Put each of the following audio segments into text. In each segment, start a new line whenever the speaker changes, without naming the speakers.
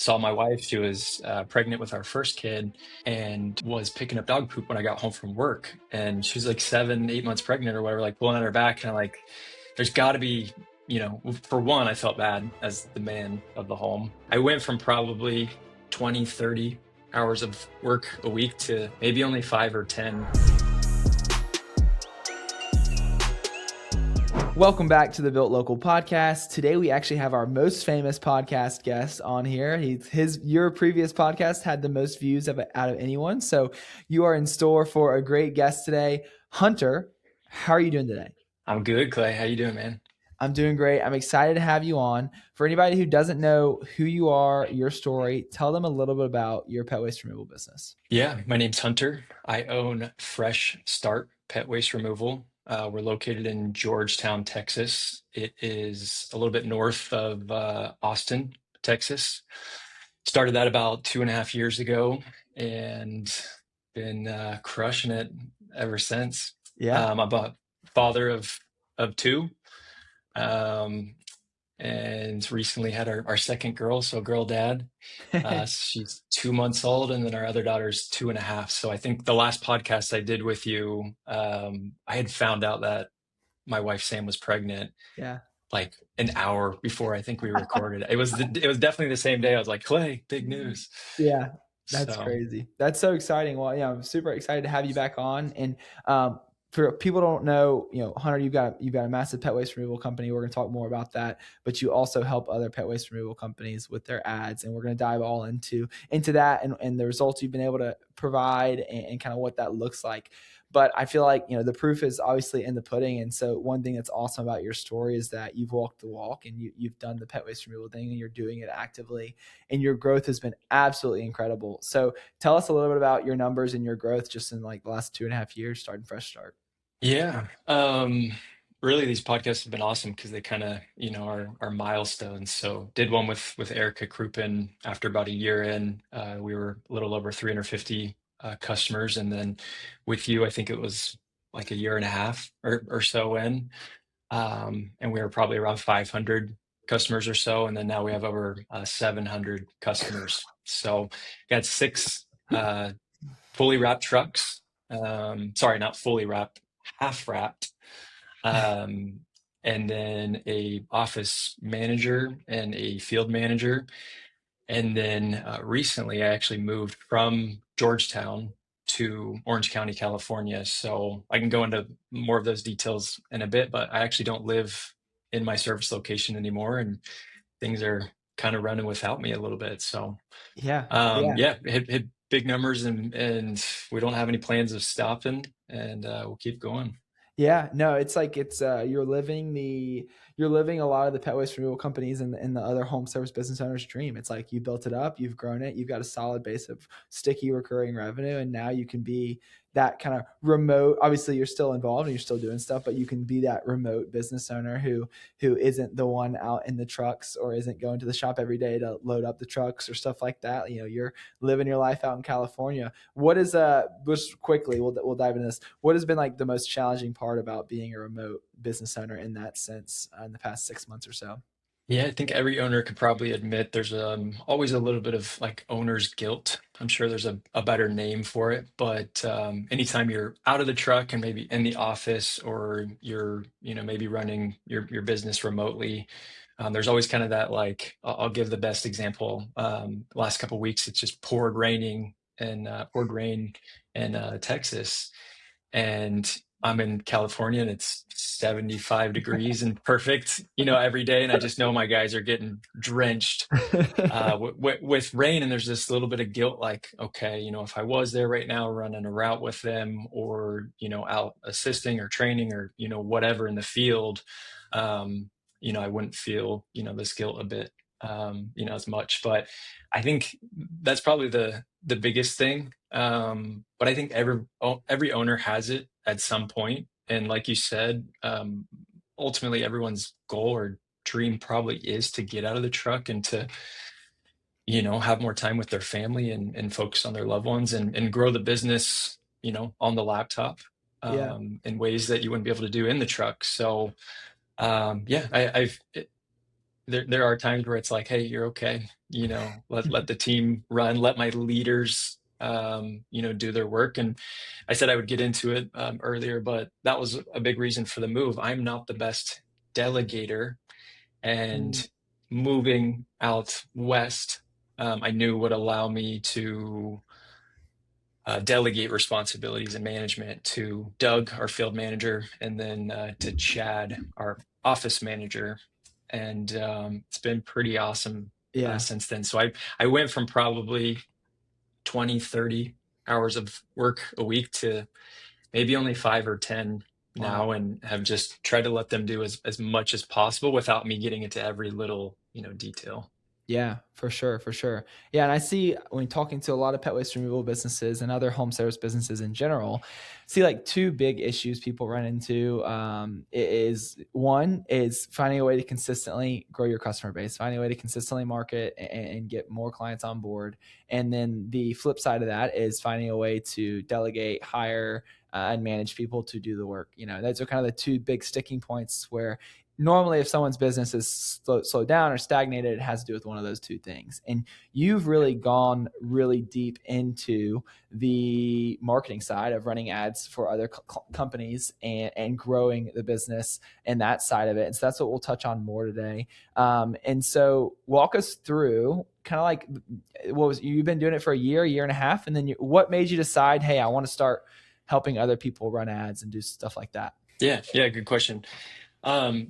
saw my wife. She was pregnant with our first kid and was picking up dog poop when I got home from work. And she was like 7, 8 months pregnant or whatever, like pulling on her back. And I'm like, there's got to be, for one, I felt bad as the man of the home. I went from probably 20, 30 hours of work a week to maybe only 5 or 10.
Welcome back to the Built Local podcast. Today we actually have our most famous podcast guest on here. Your previous podcast had the most views out of anyone. So you are in store for a great guest today. Hunter, how are you doing today?
I'm good, Clay. How you doing, man?
I'm doing great. I'm excited to have you on. For anybody who doesn't know who you are, your story, tell them a little bit about your pet waste removal business.
Yeah, my name's Hunter. I own Fresh Start Pet Waste Removal. We're located in Georgetown, Texas. It is a little bit north of Austin, Texas. Started that about 2.5 years ago and been crushing it ever since.
Yeah.
I'm a father of two. Um, and recently had our second girl, so girl dad. She's 2 months old, and then our other daughter's 2.5. So I think the last podcast I did with you, I had found out that my wife Sam was pregnant
Yeah.
like an hour before I think we recorded. It was definitely the same day. I was like, Clay, big news.
Yeah. That's
So
crazy. That's so exciting. Well, yeah, I'm super excited to have you back on. And for people who don't know, Hunter, you've got a massive pet waste removal company. We're going to talk more about that, but you also help other pet waste removal companies with their ads, and we're going to dive all into that and the results you've been able to provide and kind of what that looks like. But I feel like, the proof is obviously in the pudding. And so one thing that's awesome about your story is that you've walked the walk and you've done the pet waste removal thing and you're doing it actively, and your growth has been absolutely incredible. So tell us a little bit about your numbers and your growth just in like the last 2.5 years starting Fresh Start.
yeah, really these podcasts have been awesome because they kind of, are milestones. So did one with Erica Kruppen after about a year in. We were a little over 350 customers, and then with you, I think it was like a year and a half or so in, and we were probably around 500 customers or so, and then now we have over 700 customers. So got six fully wrapped trucks. Sorry, not fully wrapped, half wrapped, um, and then a office manager and a field manager. And then recently, I actually moved from Georgetown to Orange County, California. So I can go into more of those details in a bit, but I actually don't live in my service location anymore, and things are kind of running without me a little bit. So
Yeah. Yeah.
yeah, hit big numbers, and we don't have any plans of stopping, and we'll keep going.
Yeah, no, it's like you're living a lot of the pet waste removal companies and the other home service business owners' dream. It's like you built it up, you've grown it, you've got a solid base of sticky recurring revenue, and now you can be that kind of remote. Obviously, you're still involved and you're still doing stuff, but you can be that remote business owner who isn't the one out in the trucks or isn't going to the shop every day to load up the trucks or stuff like that. You're living your life out in California. What is just quickly, we'll dive into this. What has been like the most challenging part about being a remote business owner in that sense in the past 6 months or so?
Yeah, I think every owner could probably admit there's always a little bit of like owner's guilt. I'm sure there's a better name for it, but anytime you're out of the truck and maybe in the office, or you're, maybe running your business remotely, there's always kind of that, like, I'll give the best example. Last couple of weeks, it's just poured rain in Texas, and I'm in California and it's 75 degrees and perfect, every day. And I just know my guys are getting drenched with rain. And there's this little bit of guilt, like, okay, if I was there right now running a route with them, or, out assisting or training or, whatever in the field, I wouldn't feel, this guilt a bit, as much. But I think that's probably the biggest thing. But I think every owner has it at some point. And like you said, ultimately everyone's goal or dream probably is to get out of the truck and to, have more time with their family and focus on their loved ones, and grow the business, on the laptop,
Yeah.
in ways that you wouldn't be able to do in the truck. So yeah, there are times where it's like, hey, you're okay. Let the team run, let my leaders, do their work. And I said I would get into it earlier, but that was a big reason for the move. I'm not the best delegator,
Mm.
and moving out west, I knew would allow me to delegate responsibilities and management to Doug, our field manager, and then to Chad, our office manager. And it's been pretty awesome
Yeah.
since then. So I went from probably 20, 30 hours of work a week to maybe only 5 or 10
Wow.
now, and have just tried to let them do as much as possible without me getting into every little, detail.
Yeah, for sure, for sure. Yeah, and I see when talking to a lot of pet waste removal businesses and other home service businesses in general, see like two big issues people run into. Is one is finding a way to consistently grow your customer base, finding a way to consistently market and get more clients on board, and then the flip side of that is finding a way to delegate, hire, and manage people to do the work. Those are kind of the two big sticking points where normally if someone's business is slowed down or stagnated, it has to do with one of those two things. And you've really gone really deep into the marketing side of running ads for other companies and growing the business and that side of it. And so that's what we'll touch on more today. And so walk us through kind of like you've been doing it for a year and a half, and then what made you decide, hey, I want to start helping other people run ads and do stuff like that?
Yeah, good question.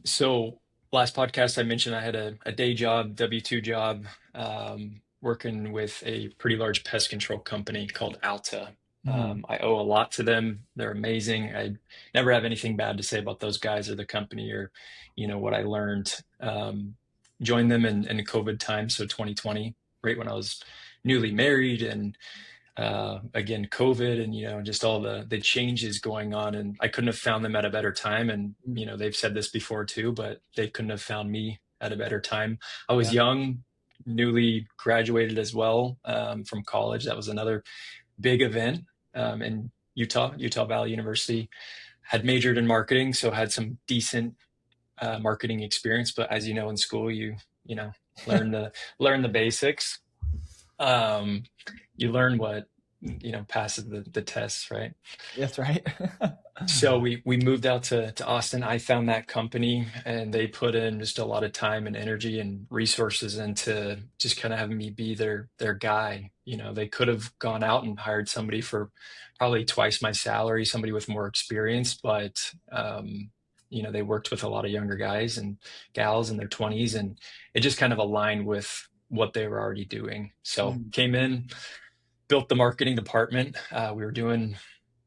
So last podcast I mentioned I had a day job, W-2 job, working with a pretty large pest control company called Alta.
Mm.
I owe a lot to them. They're amazing. I never have anything bad to say about those guys or the company or, what I learned. Joined them in COVID time, so 2020, right when I was newly married, and again COVID, and just all the changes going on, and I couldn't have found them at a better time. And
Mm.
they've said this before too, but they couldn't have found me at a better time. I was
Yeah.
young, newly graduated as well, from college. That was another big event, in Utah Valley University. Had majored in marketing, so had some decent marketing experience. But as you know, in school, you know learn the basics. um, you learn what passes the tests, right?
That's right.
So we moved out to Austin. I found that company, and they put in just a lot of time and energy and resources into just kind of having me be their guy. They could have gone out and hired somebody for probably twice my salary, somebody with more experience, but they worked with a lot of younger guys and gals in their 20s, and it just kind of aligned with what they were already doing. So
Mm.
came in, built the marketing department. We were doing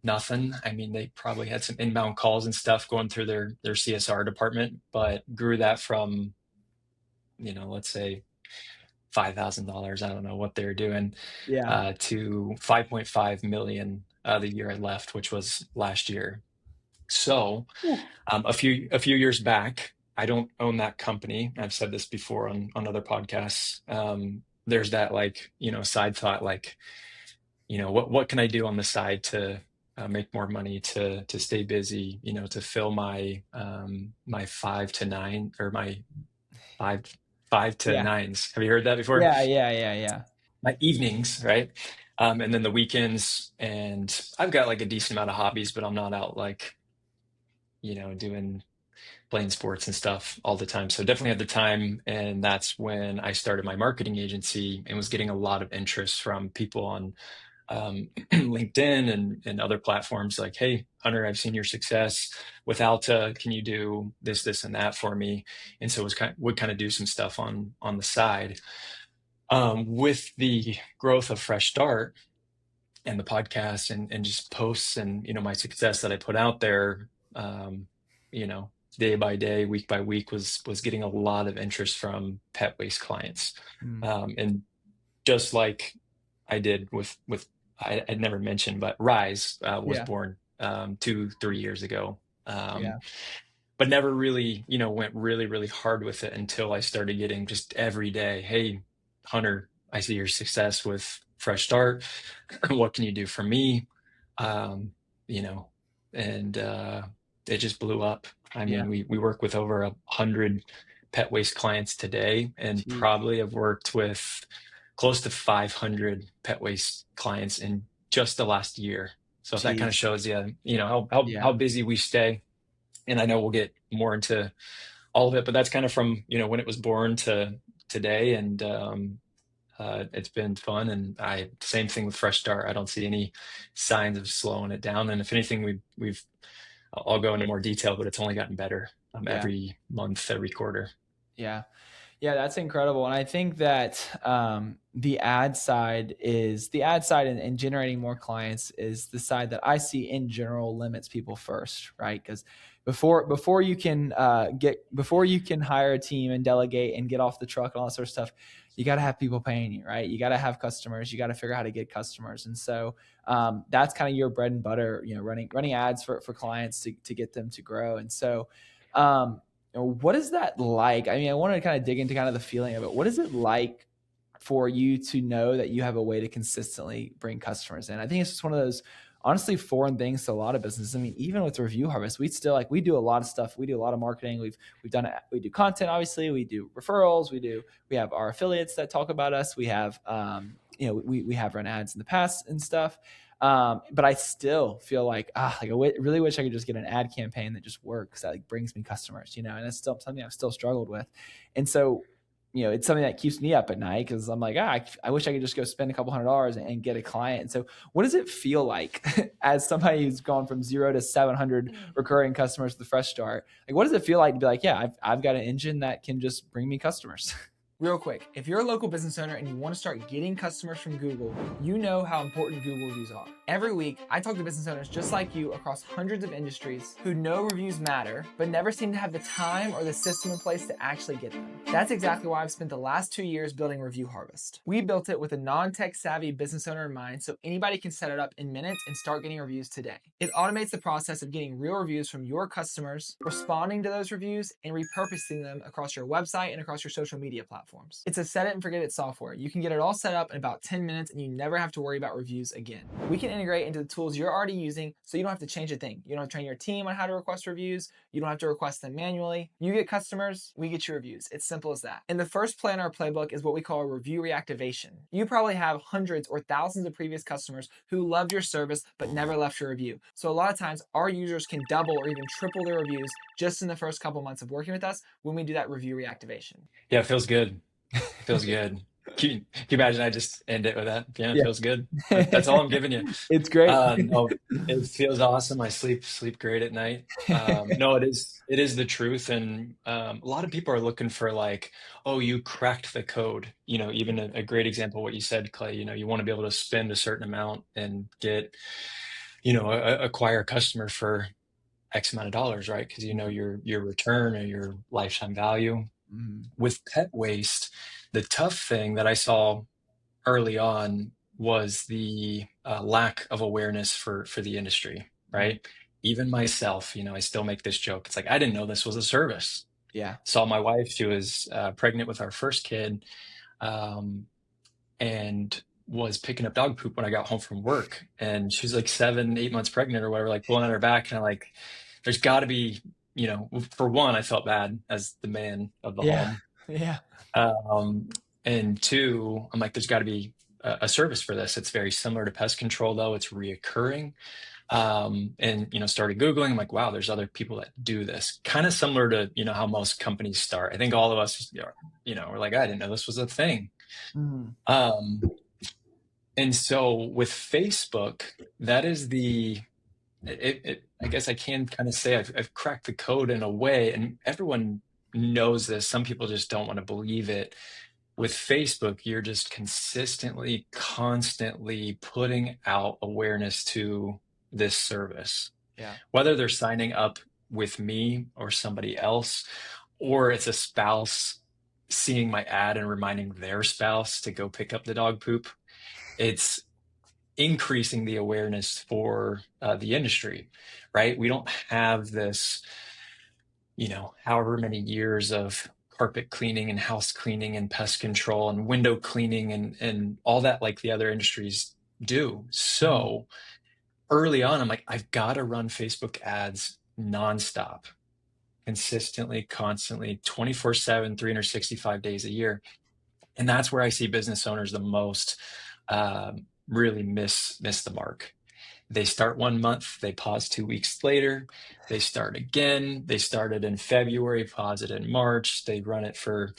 nothing. I mean, they probably had some inbound calls and stuff going through their CSR department, but grew that from, let's say $5,000. I don't know what they were doing,
Yeah.
to 5.5 million the year I left, which was last year. So
Ooh.
a few years back, I don't own that company. I've said this before on other podcasts. There's that, like, side thought, like, what can I do on the side to make more money, to stay busy, to fill my 5 to 9, or my five five to
Yeah.
nines. Have you heard that before?
Yeah. Yeah. Yeah. Yeah.
My evenings, right? And then the weekends. And I've got like a decent amount of hobbies, but I'm not out, like, doing playing sports and stuff all the time. So definitely had the time. And that's when I started my marketing agency and was getting a lot of interest from people on LinkedIn and other platforms, like, hey, Hunter, I've seen your success with Alta. Can you do this, and that for me? And so would kind of do some stuff on the side. With the growth of Fresh Start and the podcast, and just posts, and my success that I put out there, you know, day by day, week by week, was getting a lot of interest from pet waste clients.
Mm.
And just like I did with I'd never mentioned, but Rise was
Yeah.
born 2-3 years ago. Um,
Yeah.
but never really, went really, really hard with it until I started getting just every day, hey, Hunter, I see your success with Fresh Start. What can you do for me? Um, you know, and it just blew up. I
Yeah.
mean, we work with over 100 pet waste clients today, and
Jeez.
probably have worked with close to 500 pet waste clients in just the last year. So if that kind of
Jeez.
shows you, how
Yeah.
busy we stay. And I know we'll get more into all of it, but that's kind of from, when it was born to today. And it's been fun. And same thing with Fresh Start. I don't see any signs of slowing it down. And if anything, I'll go into more detail, but it's only gotten better
Yeah.
every month, every quarter.
Yeah. Yeah, that's incredible. And I think that the ad side and generating more clients is the side that I see in general limits people first, right? Because before you can hire a team and delegate and get off the truck and all that sort of stuff, you got to have people paying you, right? You got to have customers. You got to figure out how to get customers. And so that's kind of your bread and butter, running ads for clients to get them to grow. And so what is that like? I mean, I want to kind of dig into kind of the feeling of it. What is it like for you to know that you have a way to consistently bring customers in? I think it's just one of those honestly foreign things to a lot of businesses. I mean, even with Review Harvest, we do a lot of stuff. We do a lot of marketing. We do content, obviously. We do referrals. We have our affiliates that talk about us. We have we have run ads in the past and stuff. But I still feel like I really wish I could just get an ad campaign that just works, that like brings me customers, and that's still something I've still struggled with. And so, it's something that keeps me up at night because I'm like, I wish I could just go spend a couple $100 and get a client. And so what does it feel like as somebody who's gone from 0 to 700 recurring customers with the Fresh Start? Like, what does it feel like to be like, yeah, I've got an engine that can just bring me customers? Real quick, if you're a local business owner and you want to start getting customers from Google, you know how important Google reviews are. Every week, I talk to business owners just like you across hundreds of industries who know reviews matter, but never seem to have the time or the system in place to actually get them. That's exactly why I've spent the last 2 years building Review Harvest. We built it with a non-tech savvy business owner in mind, so anybody can set it up in minutes and start getting reviews today. It automates the process of getting real reviews from your customers, responding to those reviews, and repurposing them across your website and across your social media platforms. It's a set it and forget it software. You can get it all set up in about 10 minutes and you never have to worry about reviews again. We can integrate into the tools you're already using so you don't have to change a thing. You don't have to train your team on how to request reviews. You don't have to request them manually. You get customers, we get your reviews. It's simple as that. And the first play in our playbook is what we call a review reactivation. You probably have hundreds or thousands of previous customers who loved your service but never left your review. So a lot of times our users can double or even triple their reviews just in the first couple months of working with us when we do that review reactivation.
Yeah, it feels good. Feels good. Can you imagine I just end it with that? Yeah, it feels good. That's all I'm giving you.
It's great.
No, it feels awesome. I sleep great at night. No, it is the truth. And a lot of people are looking for like, oh, you cracked the code. Even a great example, what you said, Clay, you want to be able to spend a certain amount and get, acquire a customer for X amount of dollars, right? Because your return or your lifetime value. With pet waste, the tough thing that I saw early on was the lack of awareness for the industry, right? Even myself, I still make this joke. It's like, I didn't know this was a service.
Yeah.
Saw my wife, she was pregnant with our first kid, and was picking up dog poop when I got home from work. And she was like 7, 8 months pregnant or whatever, like pulling on her back. And I'm like, there's got to be, for one, I felt bad as the man of the home.
Yeah.
And two, I'm like, there's got to be a service for this. It's very similar to pest control, though. It's reoccurring. And, started Googling. I'm like, wow, there's other people that do this. Kind of similar to, how most companies start. I think all of us, we're like, I didn't know this was a thing. And so with Facebook, that is I guess I can kind of say I've cracked the code in a way, and everyone knows this. Some people just don't want to believe it. With Facebook, you're just constantly, constantly putting out awareness to this service.
Yeah.
Whether they're signing up with me or somebody else, or it's a spouse seeing my ad and reminding their spouse to go pick up the dog poop, it's increasing the awareness for the industry, right? We don't have this, however many years of carpet cleaning and house cleaning and pest control and window cleaning and all that like the other industries do. So early on, I'm like, I've got to run Facebook ads nonstop. consistently, constantly, 24/7, 365 days a year. And that's where I see business owners the most really miss the mark. They start one month, they pause 2 weeks later, they start again. They started in February, pause it in March, they run it for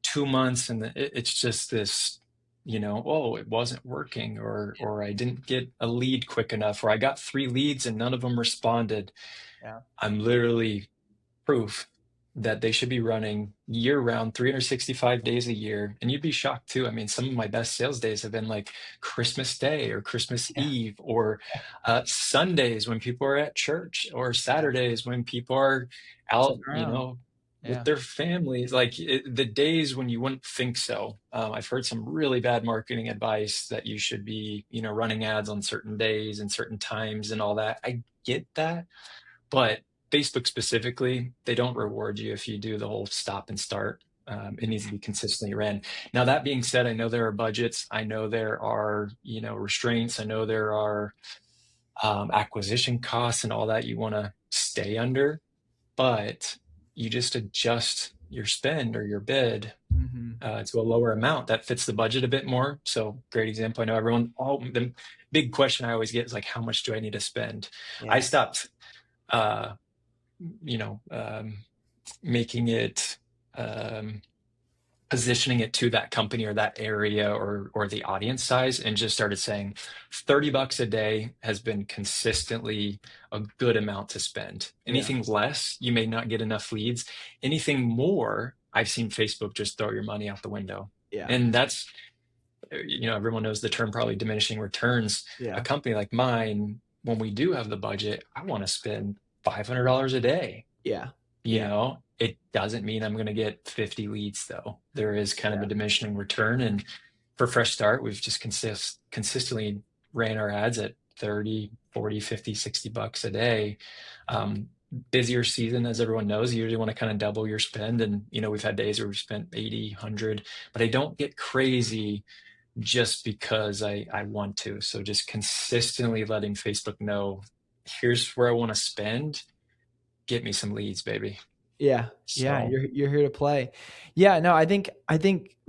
2 months, and it's just this, oh, it wasn't working, or I didn't get a lead quick enough, or I got 3 leads and none of them responded.
Yeah.
I'm literally proof that they should be running year round, 365 days a year. And you'd be shocked too. I mean, some of my best sales days have been like Christmas Day or Christmas
Yeah.
Eve, or Sundays when people are at church, or
Yeah.
Saturdays when people are out,
Sitting around.
with
Yeah.
their families. Like the days when you wouldn't think so. I've heard some really bad marketing advice that you should be, running ads on certain days and certain times and all that. I get that, but Facebook specifically, they don't reward you if you do the whole stop and start. It needs to be consistently ran. Now, that being said, I know there are budgets. I know there are, restraints. I know there are acquisition costs and all that you want to stay under, but you just adjust your spend or your bid
Mm-hmm.
to a lower amount that fits the budget a bit more. So, great example. I know the big question I always get is like, how much do I need to spend? I
Yeah.
stopped uh, you know, making it, um, positioning it to that company or that area or the audience size, and just started saying $30 a day has been consistently a good amount to spend.
Yeah.
Anything less, you may not get enough leads. Anything more, I've seen Facebook just throw your money out the window.
Yeah.
And that's, everyone knows the term probably diminishing returns. A
Yeah.
company like mine, when we do have the budget, I want to spend $500 a day.
Yeah. Yeah.
It doesn't mean I'm going to get 50 leads, though. There is kind of
Yeah.
a diminishing return. And for Fresh Start, we've just consistently ran our ads at 30, 40, 50, $60 a day. Busier season, as everyone knows, you usually want to kind of double your spend. And, we've had days where we've spent 80, 100, but I don't get crazy just because I want to. So just consistently letting Facebook know, here's where I want to spend. Get me some leads, baby.
Yeah. Yeah.
So
You're here to play. Yeah. No, I think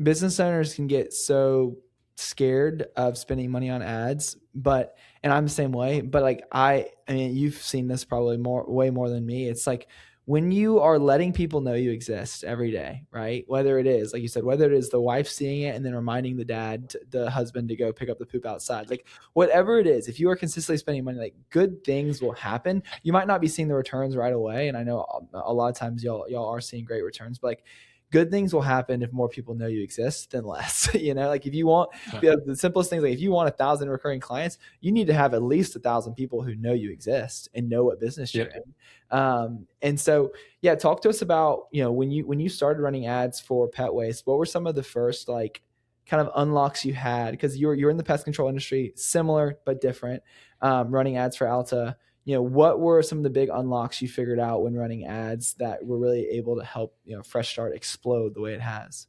business owners can get so scared of spending money on ads, and I'm the same way, but like I mean, you've seen this probably way more than me. It's like when you are letting people know you exist every day, right? Whether it is, like you said, whether it is the wife seeing it and then reminding the husband to go pick up the poop outside, like whatever it is, if you are consistently spending money, like good things will happen. You might not be seeing the returns right away. And I know a lot of times y'all are seeing great returns, but like good things will happen if more people know you exist than less. Like if you want the simplest things, like if you want 1,000 recurring clients, you need to have at least 1,000 people who know you exist and know what business you're
yep.
in. And so, yeah, talk to us about, when you started running ads for pet waste, what were some of the first like kind of unlocks you had? Because you're in the pest control industry, similar but different, running ads for Alta. What were some of the big unlocks you figured out when running ads that were really able to help, Fresh Start explode the way it has?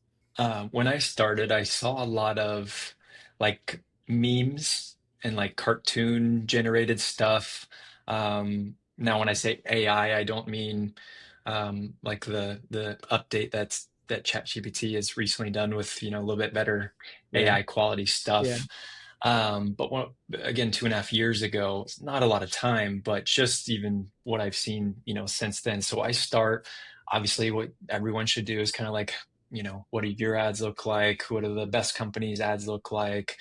When I started, I saw a lot of like memes and like cartoon generated stuff. Now, when I say AI, I don't mean like the update that ChatGPT has recently done with, a little bit better
Yeah.
AI quality
Yeah.
stuff. But again, 2.5 years ago, it's not a lot of time, but just even what I've seen, since then. So I start, obviously, what everyone should do is kind of like, what do your ads look like? What do the best companies' ads look like?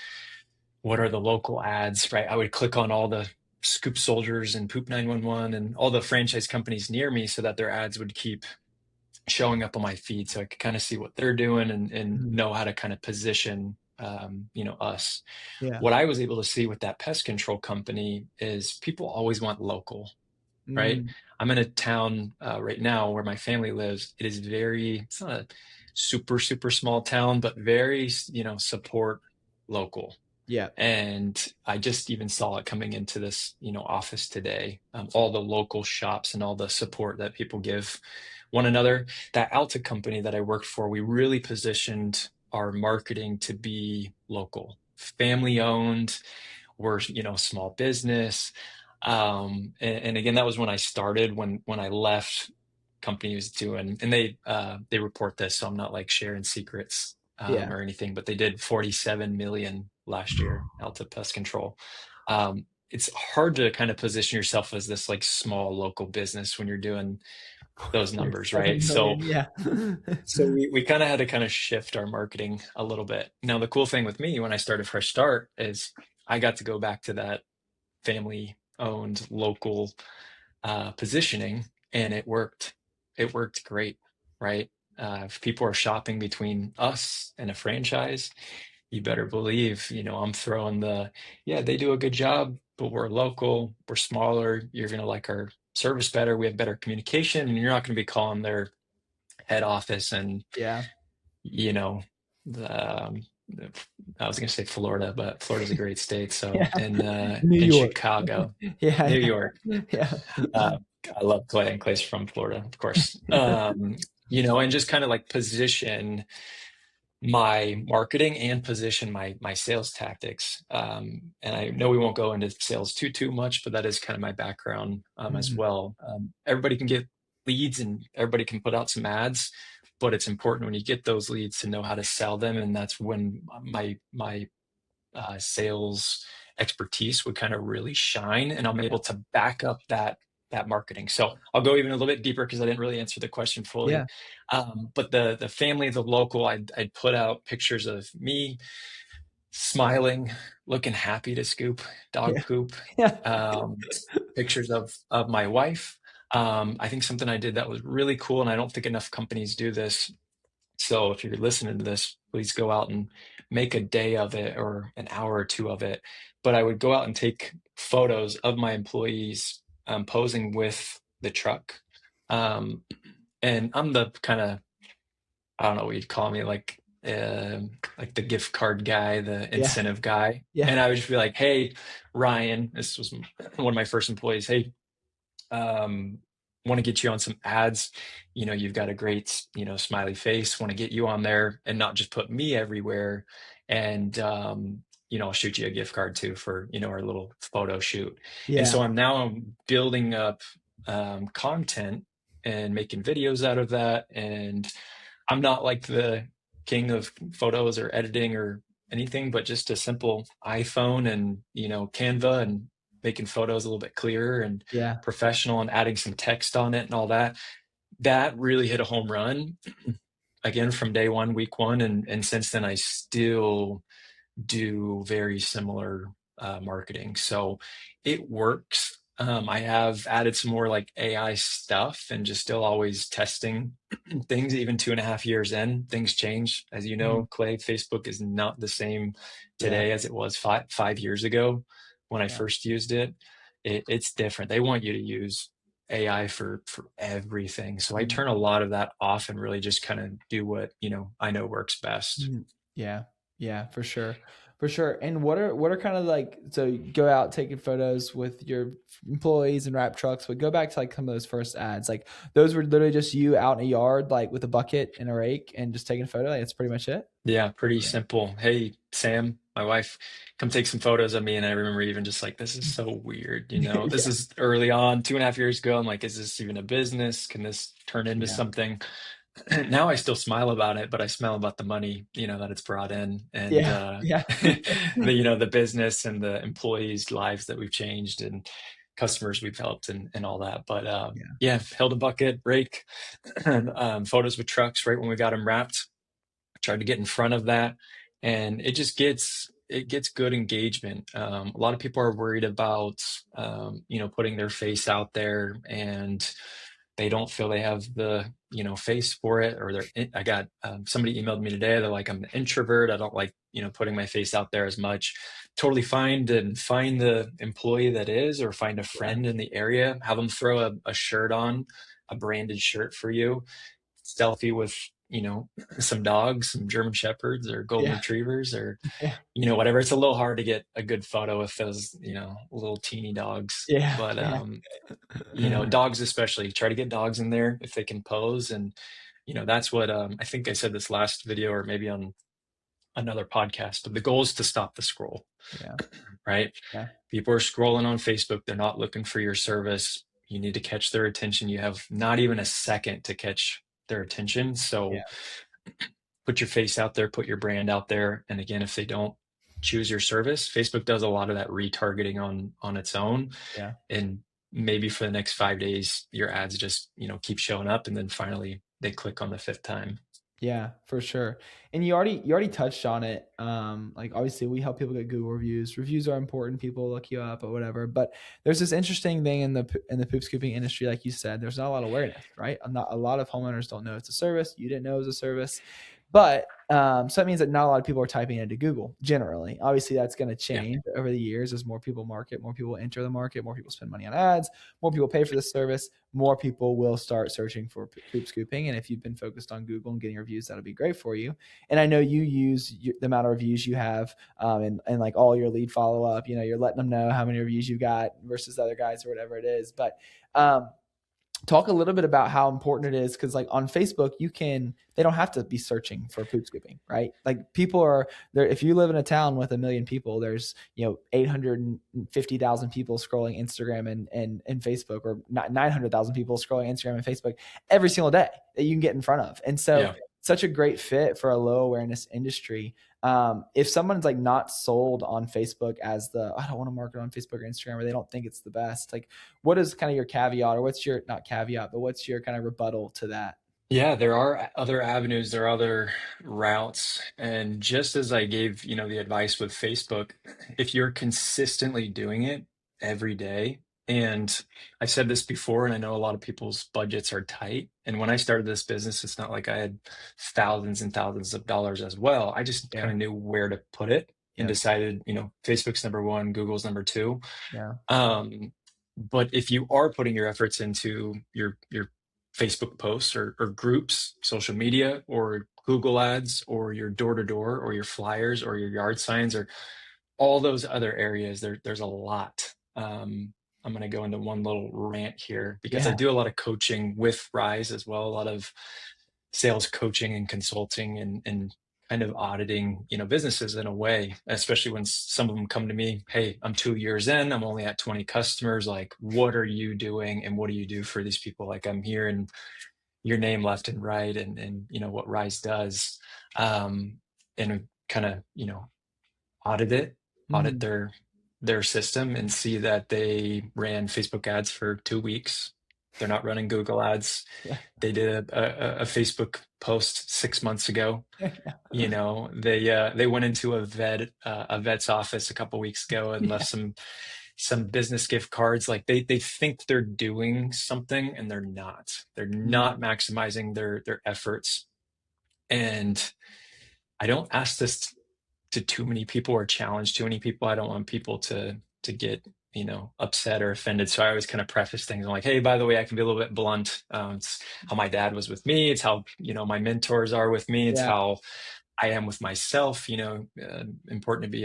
What are the local ads, right? I would click on all the Scoop Soldiers and Poop 911 and all the franchise companies near me so that their ads would keep showing up on my feed so I could kind of see what they're doing and
Mhm.
know how to kind of position, us.
Yeah.
What I was able to see with that pest control company is people always want local, right?
Mm.
I'm in a town right now where my family lives. It's not a super, super small town, but very, support local.
Yeah.
And I just even saw it coming into this, office today. All the local shops and all the support that people give one another. That Alta company that I worked for, we really positioned our marketing to be local, family owned. We're, small business. And again, that was when I started. When I left, company was doing, and they report this, so I'm not like sharing secrets
Yeah.
or anything, but they did 47 million last year out to pest control. It's hard to kind of position yourself as this like small local business when you're doing those numbers, right?
7 million. Yeah.
So we kind of had to kind of shift our marketing a little bit. Now, the cool thing with me when I started Fresh Start is I got to go back to that family owned local positioning, and it worked. It worked great, right? If people are shopping between us and a franchise, you better believe, I'm throwing yeah, they do a good job, but we're local, we're smaller. You're going to like our service better. We have better communication, and you're not going to be calling their head office and
Yeah.
you know, the, I was going to say Florida, but Florida's a great state. So
Yeah. New
in
York.
Chicago,
Yeah.
New York,
Yeah.
uh, I love Clay, and Clay's from Florida, of course. And just kind of like position my marketing and position my sales tactics. And I know we won't go into sales too much, but that is kind of my background as
Mhm.
well. Everybody can get leads and everybody can put out some ads, but it's important when you get those leads to know how to sell them, and that's when my sales expertise would kind of really shine, and I'm able to back up that marketing. So I'll go even a little bit deeper because I didn't really answer the question fully.
Yeah.
But the family, the local, I'd put out pictures of me smiling, looking happy to scoop dog
Yeah.
poop,
Yeah.
um, pictures of my wife. I think something I did that was really cool, and I don't think enough companies do this. So if you're listening to this, please go out and make a day of it or an hour or two of it. But I would go out and take photos of my employees posing with the truck. Um, and I'm the kind of, I don't know what you'd call me, like the gift card guy, the
Yeah.
incentive guy.
Yeah.
And I would just be like, hey, Ryan, this was one of my first employees. Hey, um, want to get you on some ads. You've got a great, smiley face. Want to get you on there and not just put me everywhere. And, I'll shoot you a gift card too for, our little photo shoot. And
Yeah.
so I'm building up content and making videos out of that. And I'm not like the king of photos or editing or anything, but just a simple iPhone and, Canva and making photos a little bit clearer and
Yeah.
professional and adding some text on it and all that. That really hit a home run again from day one, week one. And since then, I still do very similar marketing. So it works. I have added some more like AI stuff and just still always testing things. Even 2.5 years in, things change. As you know,
Mhm.
Clay, Facebook is not the same
Yeah.
today as it was five years ago when I
Yeah.
first used it. It's different. They want you to use AI for everything. So I
Mhm.
turn a lot of that off and really just kind of do what, I know works best.
Mhm. Yeah. Yeah, for sure. For sure. And what are kind of like, so you go out taking photos with your employees and wrap trucks, but go back to like some of those first ads. Like those were literally just you out in a yard, like with a bucket and a rake and just taking a photo. Like, that's pretty much it.
Yeah, pretty
Yeah.
simple. Hey, Sam, my wife, come take some photos of me. And I remember even just like, this is so weird. This
Yeah.
is early on, 2.5 years ago. I'm like, is this even a business? Can this turn into
Yeah.
something? Now I still smile about it, but I smile about the money, that it's brought in and
Yeah. Yeah.
the business and the employees' lives that we've changed and customers we've helped and all that. But
Yeah.
yeah, held a bucket, rake, photos with trucks right when we got them wrapped. Tried to get in front of that, and it gets good engagement. A lot of people are worried about putting their face out there, and they don't feel they have the face for it, or I got somebody emailed me today. They're like, I'm an introvert, I don't like putting my face out there as much. Totally fine to find the employee that is, or find a
Yeah.
friend in the area, have them throw a shirt on, a branded shirt for you, selfie with some dogs, some German shepherds or golden
Yeah.
retrievers, or
Yeah.
whatever. It's a little hard to get a good photo with those little teeny dogs,
Yeah.
but
Yeah.
dogs especially, try to get dogs in there if they can pose. And that's what I think I said this last video or maybe on another podcast, but the goal is to stop the scroll,
Yeah.
right?
Yeah.
People are scrolling on Facebook, they're not looking for your service. You need to catch their attention. You have not even a second to catch their attention.
Yeah.
So put your face out there, put your brand out there. And again, if they don't choose your service, Facebook does a lot of that retargeting on its own.
Yeah.
And maybe for the next 5 days, your ads just, keep showing up, and then finally they click on the fifth time.
Yeah, for sure. And you already touched on it. Like obviously we help people get Google reviews. Reviews are important. People look you up or whatever. But there's this interesting thing in the poop scooping industry, like you said. There's not a lot of awareness, right? Not a lot of homeowners don't know it's a service. You didn't know it was a service, but so that means that not a lot of people are typing into Google generally. Obviously, that's going to
Yeah.
change over the years as more people market, more people enter the market, more people spend money on ads, more people pay for the service, more people will start searching for poop scooping. And if you've been focused on Google and getting reviews, that'll be great for you. And I know you use the amount of reviews you have, and like all your lead follow up. You're letting them know how many reviews you got versus other guys or whatever it is. But talk a little bit about how important it is, because like on Facebook they don't have to be searching for poop scooping, right? Like people are there. If you live in a town with 1 million people, there's 850,000 people scrolling Instagram and Facebook, or 900,000 people scrolling Instagram and Facebook every single day that you can get in front of. And so
Yeah.
such a great fit for a low awareness industry. If someone's like not sold on Facebook as I don't want to market on Facebook or Instagram, or they don't think it's the best, like what is kind of your caveat, or what's your, not caveat, but what's your kind of rebuttal to that?
Yeah, there are other avenues, there are other routes. And just as I gave, the advice with Facebook, if you're consistently doing it every day, and I've said this before, and I know a lot of people's budgets are tight. And when I started this business, it's not like I had thousands and thousands of dollars as well. I just kind
Yeah.
of knew where to put it and
Yep.
decided, Facebook's number one, Google's number two.
Yeah.
Um, but if you are putting your efforts into your Facebook posts or groups, social media, or Google ads, or your door to door, or your flyers, or your yard signs, or all those other areas, there's a lot. I'm going to go into one little rant here because I
Yeah.
do a lot of coaching with Rise as well, a lot of sales coaching and consulting, and kind of auditing, businesses in a way, especially when some of them come to me, hey, I'm 2 years in, I'm only at 20 customers. Like, what are you doing? And what do you do for these people? Like, I'm hearing your name left and right, and what Rise does. And kind of, audit it, audit
Mhm.
their system, and see that they ran Facebook ads for 2 weeks. They're not running Google ads.
Yeah.
They did a Facebook post 6 months ago.
Yeah.
They went into a vet's office a couple weeks ago and left some business gift cards. Like they think they're doing something, and they're not. They're not
Mhm.
maximizing their efforts. And I don't ask this to too many people or challenge too many people. I don't want people to get upset or offended. So I always kind of preface things. I'm like, hey, by the way, I can be a little bit blunt. It's how my dad was with me. It's how my mentors are with me. It's
Yeah.
how I am with myself. Important to be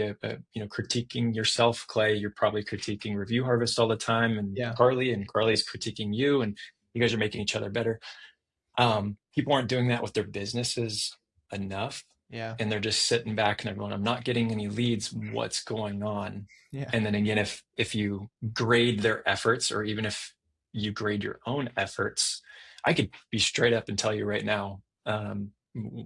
critiquing yourself, Clay. You're probably critiquing Review Harvest all the time, and
Yeah.
Carly's critiquing you, and you guys are making each other better. People aren't doing that with their businesses enough,
Yeah.
and they're just sitting back and everyone, I'm not getting any leads. What's going on?
Yeah.
And then again, if you grade their efforts, or even if you grade your own efforts, I could be straight up and tell you right now,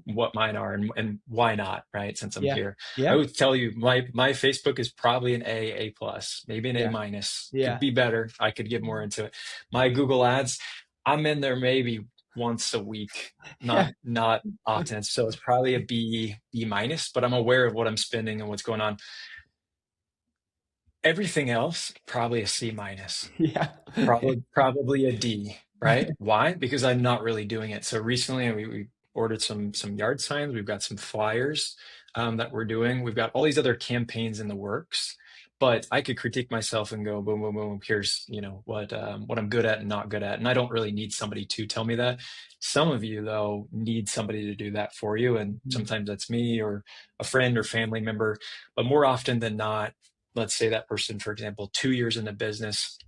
what mine are, and why not, right? Since I'm
Yeah.
here, I
Yeah.
would tell you my Facebook is probably an A plus, maybe an A
Yeah.
minus. Could
Yeah.
be better. I could get more into it. My Google ads, I'm in there maybe once a week,
Yeah.
not often. So it's probably a B minus, but I'm aware of what I'm spending and what's going on. Everything else, probably a C minus,
Yeah.
probably a D, right? Why? Because I'm not really doing it. So recently we ordered some yard signs. We've got some flyers that we're doing. We've got all these other campaigns in the works. But I could critique myself and go, boom, boom, boom. Here's what I'm good at and not good at, and I don't really need somebody to tell me that. Some of you, though, need somebody to do that for you, and
Mhm.
sometimes that's me or a friend or family member. But more often than not, let's say that person, for example, 2 years in the business,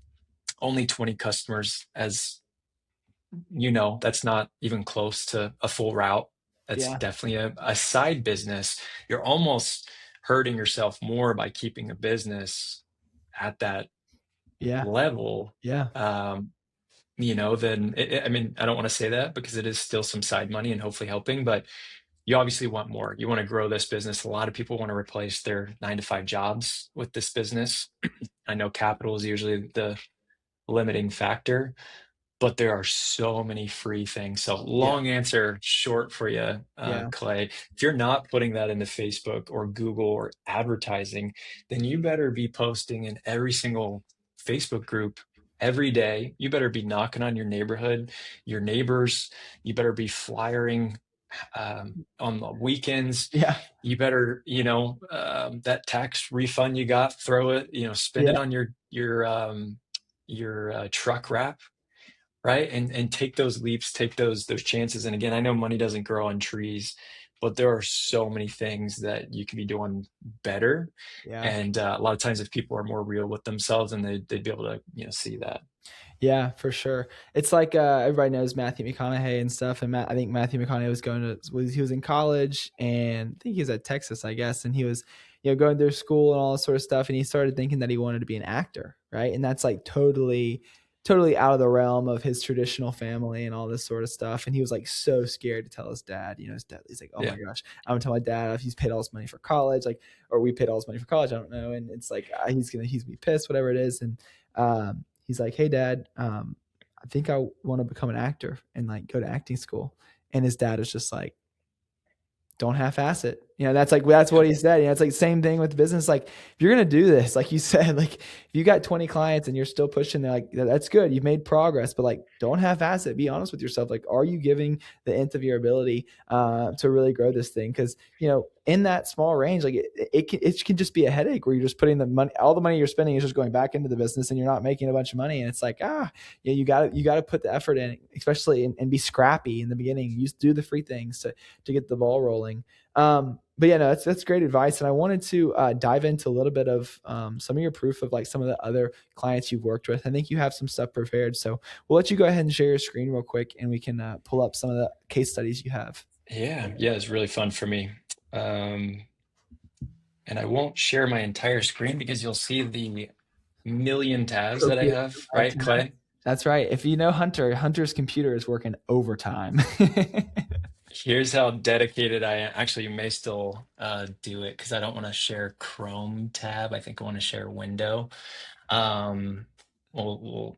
only 20 customers. As that's not even close to a full route. That's
Yeah.
definitely a side business. You're almost hurting yourself more by keeping a business at that
Yeah.
level.
Yeah.
then I mean, I don't want to say that because it is still some side money and hopefully helping, but you obviously want more. You want to grow this business. A lot of people want to replace their 9 to 5 jobs with this business. I know capital is usually the limiting factor, but there are so many free things. So
Yeah.
long answer short for you,
Yeah.
Clay. If you're not putting that into Facebook or Google or advertising, then you better be posting in every single Facebook group every day. You better be knocking on your neighborhood, your neighbors. You better be flyering on the weekends.
Yeah.
You better, that tax refund you got, throw it, spend
Yeah.
it on your truck wrap, right? And take those leaps, take those chances. And again, I know money doesn't grow on trees, but there are so many things that you can be doing better.
Yeah.
And a lot of times, if people are more real with themselves, and they'd be able to see that.
Yeah, for sure. It's like everybody knows Matthew McConaughey and stuff, and I think Matthew McConaughey he was in college, and I think he was at Texas, I guess, and he was going through school and all this sort of stuff, and he started thinking that he wanted to be an actor, right? And that's like totally out of the realm of his traditional family and all this sort of stuff. And he was like so scared to tell his dad. His dad, he's like, "Oh
Yeah.
my gosh, I'm gonna tell my dad if he's paid all his money for college, like, or we paid all his money for college. I don't know." And it's like he's gonna be pissed, whatever it is, and he's like, "Hey, Dad, I think I want to become an actor and like go to acting school." And his dad is just like, "Don't half-ass it." That's what he said. It's like same thing with business. Like if you're gonna do this, like you said, like if you got 20 clients and you're still pushing, they're like, that's good. You've made progress, but like don't half-ass it. Be honest with yourself. Like, are you giving the nth of your ability to really grow this thing? Because in that small range, like it can just be a headache where you're just putting the money, all the money you're spending is just going back into the business, and you're not making a bunch of money. And it's like you got to put the effort in, especially and be scrappy in the beginning. You do the free things to get the ball rolling. But yeah, no, that's great advice. And I wanted to dive into a little bit of some of your proof of like some of the other clients you've worked with. I think you have some stuff prepared. So we'll let you go ahead and share your screen real quick, and we can pull up some of the case studies you have.
Yeah, it's really fun for me. And I won't share my entire screen because you'll see the million tabs that I
Copious
have,
amount
right,
of time.
Clay?
That's right. If you know Hunter's computer is working overtime.
Here's how dedicated I am. Actually, you may still do it because I don't want to share Chrome tab. I think I want to share window. Um,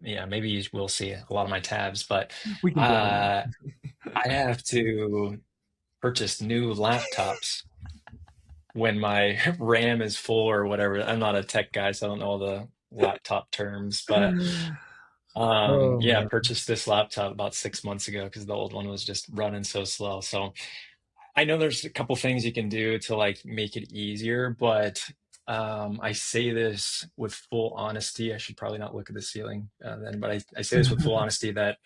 yeah, maybe we'll see a lot of my tabs, but
We can blend them.
uh, I have to purchase new laptops when my RAM is full or whatever. I'm not a tech guy, so I don't know all the laptop terms, but
Oh
yeah, I
man.
purchased this laptop about 6 months ago because the old one was just running so slow. So I know there's a couple things you can do to like make it easier, but I say this with full honesty. I should probably not look at the ceiling then, but I say this with full honesty that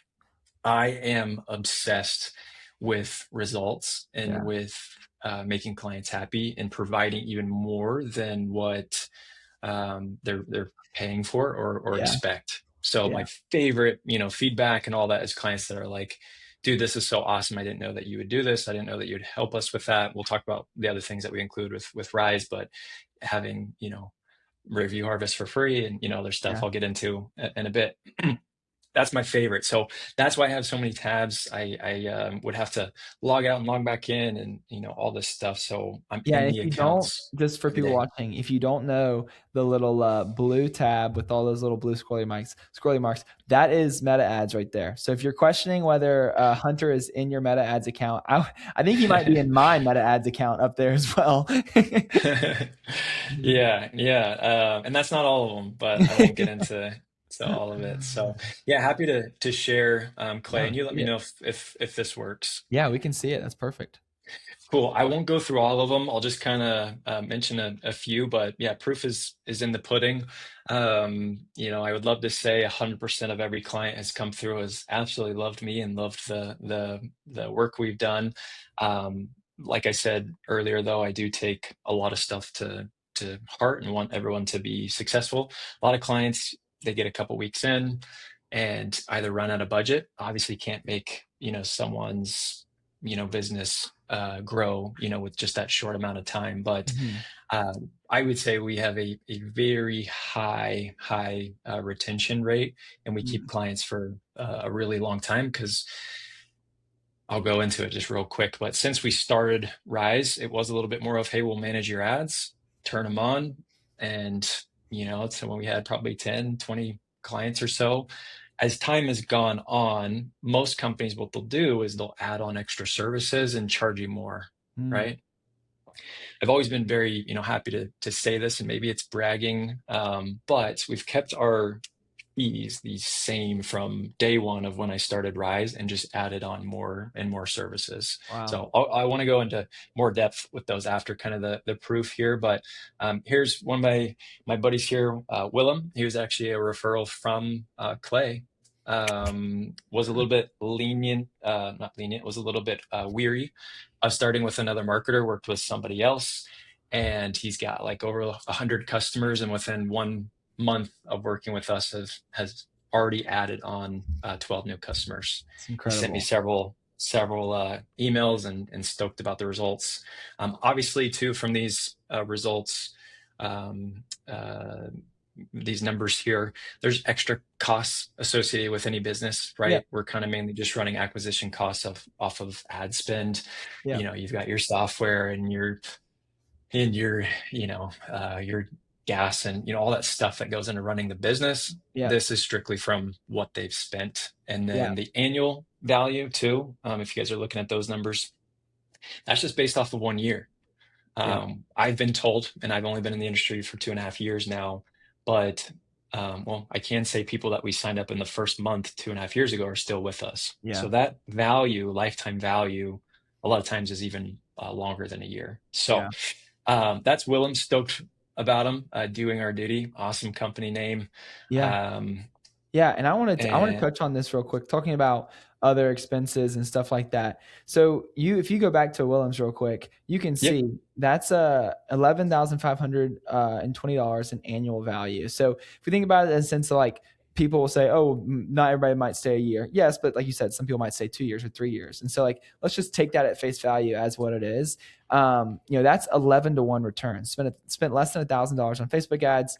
I am obsessed with results and
Yeah.
with making clients happy and providing even more than what they're paying for or
Yeah.
expect. So
Yeah.
my favorite, feedback and all that is clients that are like, dude, this is so awesome. I didn't know that you would do this. I didn't know that you'd help us with that. We'll talk about the other things that we include with Rise, but having, review harvest for free and, other stuff
Yeah.
I'll get into in a bit. That's my favorite. So that's why I have so many tabs. I would have to log out and log back in and, all this stuff. So I'm
Yeah,
in
and if
the
you don't,
accounts
just for
every
people
day.
watching, if you don't know the little blue tab with all those little blue scrolly marks, that is meta ads right there. So if you're questioning whether Hunter is in your meta ads account, I think he might be in my meta ads account up there as well.
Yeah. And that's not all of them, but I won't get into all of it. So yeah, happy to share,
Yeah,
Clay, and
let's
you let
see
me
it.
know if this works.
Yeah, we can see it. That's perfect.
Cool. I won't go through all of them. I'll just kind of mention a few, but yeah, proof is in the pudding. I would love to say 100% of every client has come through has absolutely loved me and loved the work we've done. Like I said earlier, though, I do take a lot of stuff to heart and want everyone to be successful. A lot of clients, they get a couple weeks in and either run out of budget. Obviously, can't make someone's business grow with just that short amount of time, but
Mhm.
uh, I would say we have a very high retention rate, and we keep
Mm,
clients for a really long time because I'll go into it just real quick. But since we started Rise, it was a little bit more of, hey, we'll manage your ads, turn them on. And, so when we had probably 10, 20 clients or so, as time has gone on, most companies, what they'll do is they'll add on extra services and charge you more,
mm,
right? I've always been very, happy to say this, and maybe it's bragging, but we've kept our fees the same from day one of when I started Rise and just added on more and more services.
wow.
So I want to go into more depth with those after kind of the proof here. But here's one of my buddies here, Willem. He was actually a referral from Clay. Was a little bit lenient, not lenient, was a little bit weary of starting with another marketer, worked with somebody else, and he's got like over 100 customers, and within 1 month of working with us has already added on 12 new customers.
It's
He sent me
incredible.
several emails and stoked about the results. Obviously, too, from these results, um, uh, these numbers here, there's extra costs associated with any business,
Yeah.
right? We're kind of mainly just running acquisition costs off of ad spend.
Yeah.
You've got your software and your gas and all that stuff that goes into running the business.
Yeah.
This is strictly from what they've spent. And
Yeah.
then the annual value too, if you guys are looking at those numbers, that's just based off of 1 year.
Yeah.
I've been told, and I've only been in the industry for 2.5 years now, but well, I can say people that we signed up in the first month 2.5 years ago are still with us.
Yeah.
So that value, lifetime value, a lot of times is even longer than a year. So
Yeah.
that's Willem. Stoked about him doing our duty. Awesome company name.
Yeah.
Um,
Yeah, and I want to
and
touch on this real quick, talking about other expenses and stuff like that. So if you go back to Willems real quick, you can
yep,
see that's $11,520 in annual value. So if we think about it in the sense of like people will say, oh, not everybody might stay a year. Yes, but like you said, some people might stay 2 years or 3 years. And so like let's just take that at face value as what it is. That's 11 to 1 return. Spent less than $1,000 on Facebook ads,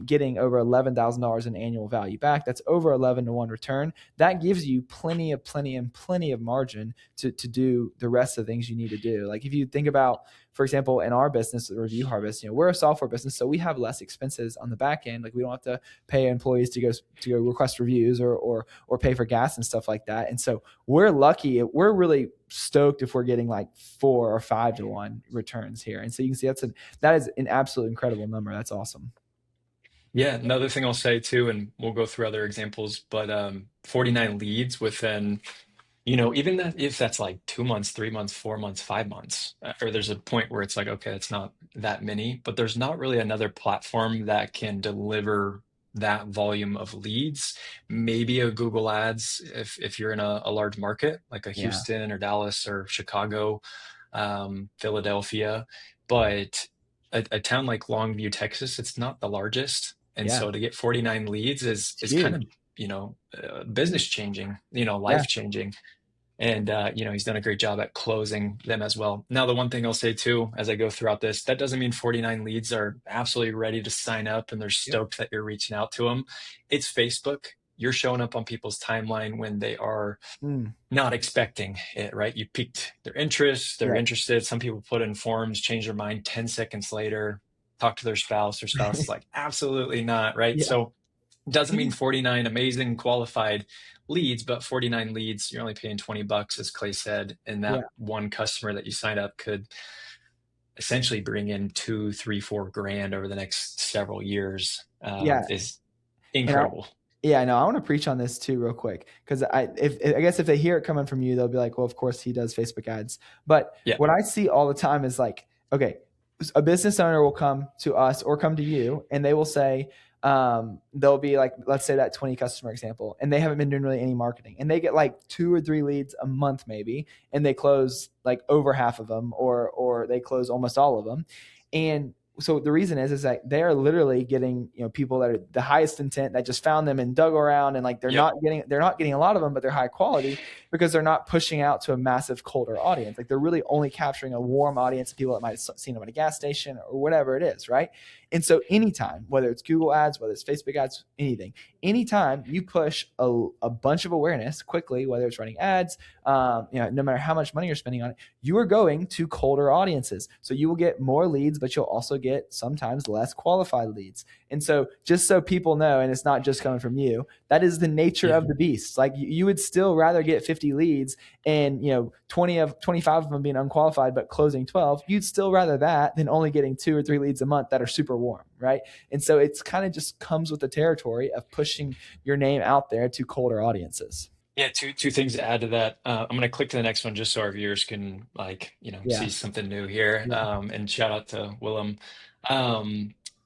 getting over $11,000 in annual value back. That's over 11 to 1 return. That gives you plenty of margin to do the rest of the things you need to do. Like if you think about, for example, in our business, Review Harvest, we're a software business, so we have less expenses on the back end. Like we don't have to pay employees to go request reviews or pay for gas and stuff like that. And so we're lucky. We're really stoked if we're getting like 4 or 5 to 1 returns here. And so you can see that is an absolute incredible number. That's awesome.
yeah. Another thing I'll say too, and we'll go through other examples, but 49 leads within, even that if that's like 2 months, 3 months, 4 months, 5 months, or there's a point where it's like, okay, it's not that many, but there's not really another platform that can deliver that volume of leads. Maybe a Google Ads if you're in a large market like a
Yeah.
Houston or Dallas or Chicago, Philadelphia, but a town like Longview, Texas, it's not the largest. And
Yeah.
so to get 49 leads
It's
is kind of,
huge.
business changing,
Yeah.
life changing. And he's done a great job at closing them as well. Now, the one thing I'll say too, as I go throughout this, that doesn't mean 49 leads are absolutely ready to sign up and they're
Yep.
stoked that you're reaching out to them. It's Facebook. You're showing up on people's timeline when they are
Mm.
not expecting it, right? You piqued their interest, they're
Yeah.
interested. Some people put in forms, change their mind 10 seconds later, talk to their spouse. Their spouse is like, absolutely not, right?
Yeah.
So doesn't mean 49 amazing qualified leads, but 49 leads, you're only paying $20, as Clay said, and
Yeah.
that one customer that you signed up could essentially bring in 2, 3, 4 grand over the next several years.
Yeah.
Is
And I
incredible.
Yeah, I know. I want to preach on this too, real quick, because I guess if they hear it coming from you, they'll be like, "Well, of course he does Facebook ads." But
Yeah.
what I see all the time is like, okay, a business owner will come to us or come to you, and they will say, they'll be like, let's say that 20 customer example, and they haven't been doing really any marketing, and they get like 2 or 3 leads a month maybe, and they close like over half of them, or they close almost all of them, and so the reason is that they are literally getting, people that are the highest intent that just found them and dug around, and like
Yep.
they're not getting a lot of them, but they're high quality because they're not pushing out to a massive colder audience. Like they're really only capturing a warm audience of people that might have seen them at a gas station or whatever it is, right? And so anytime, whether it's Google ads, whether it's Facebook ads, anytime you push a bunch of awareness quickly, whether it's running ads, no matter how much money you're spending on it, you are going to colder audiences. So you will get more leads, but you'll also get sometimes less qualified leads. And so just so people know, and it's not just coming from you, that is the nature of the beast. Like you would still rather get 50 leads and 25 of them being unqualified but closing 12. You'd still rather that than only getting 2 or 3 leads a month that are super warm, right? And so it's kind of just comes with the territory of pushing your name out there to colder audiences.
Yeah, two things to add to that. I'm going to click to the next one just so our viewers can see something new here. And shout out to Willem.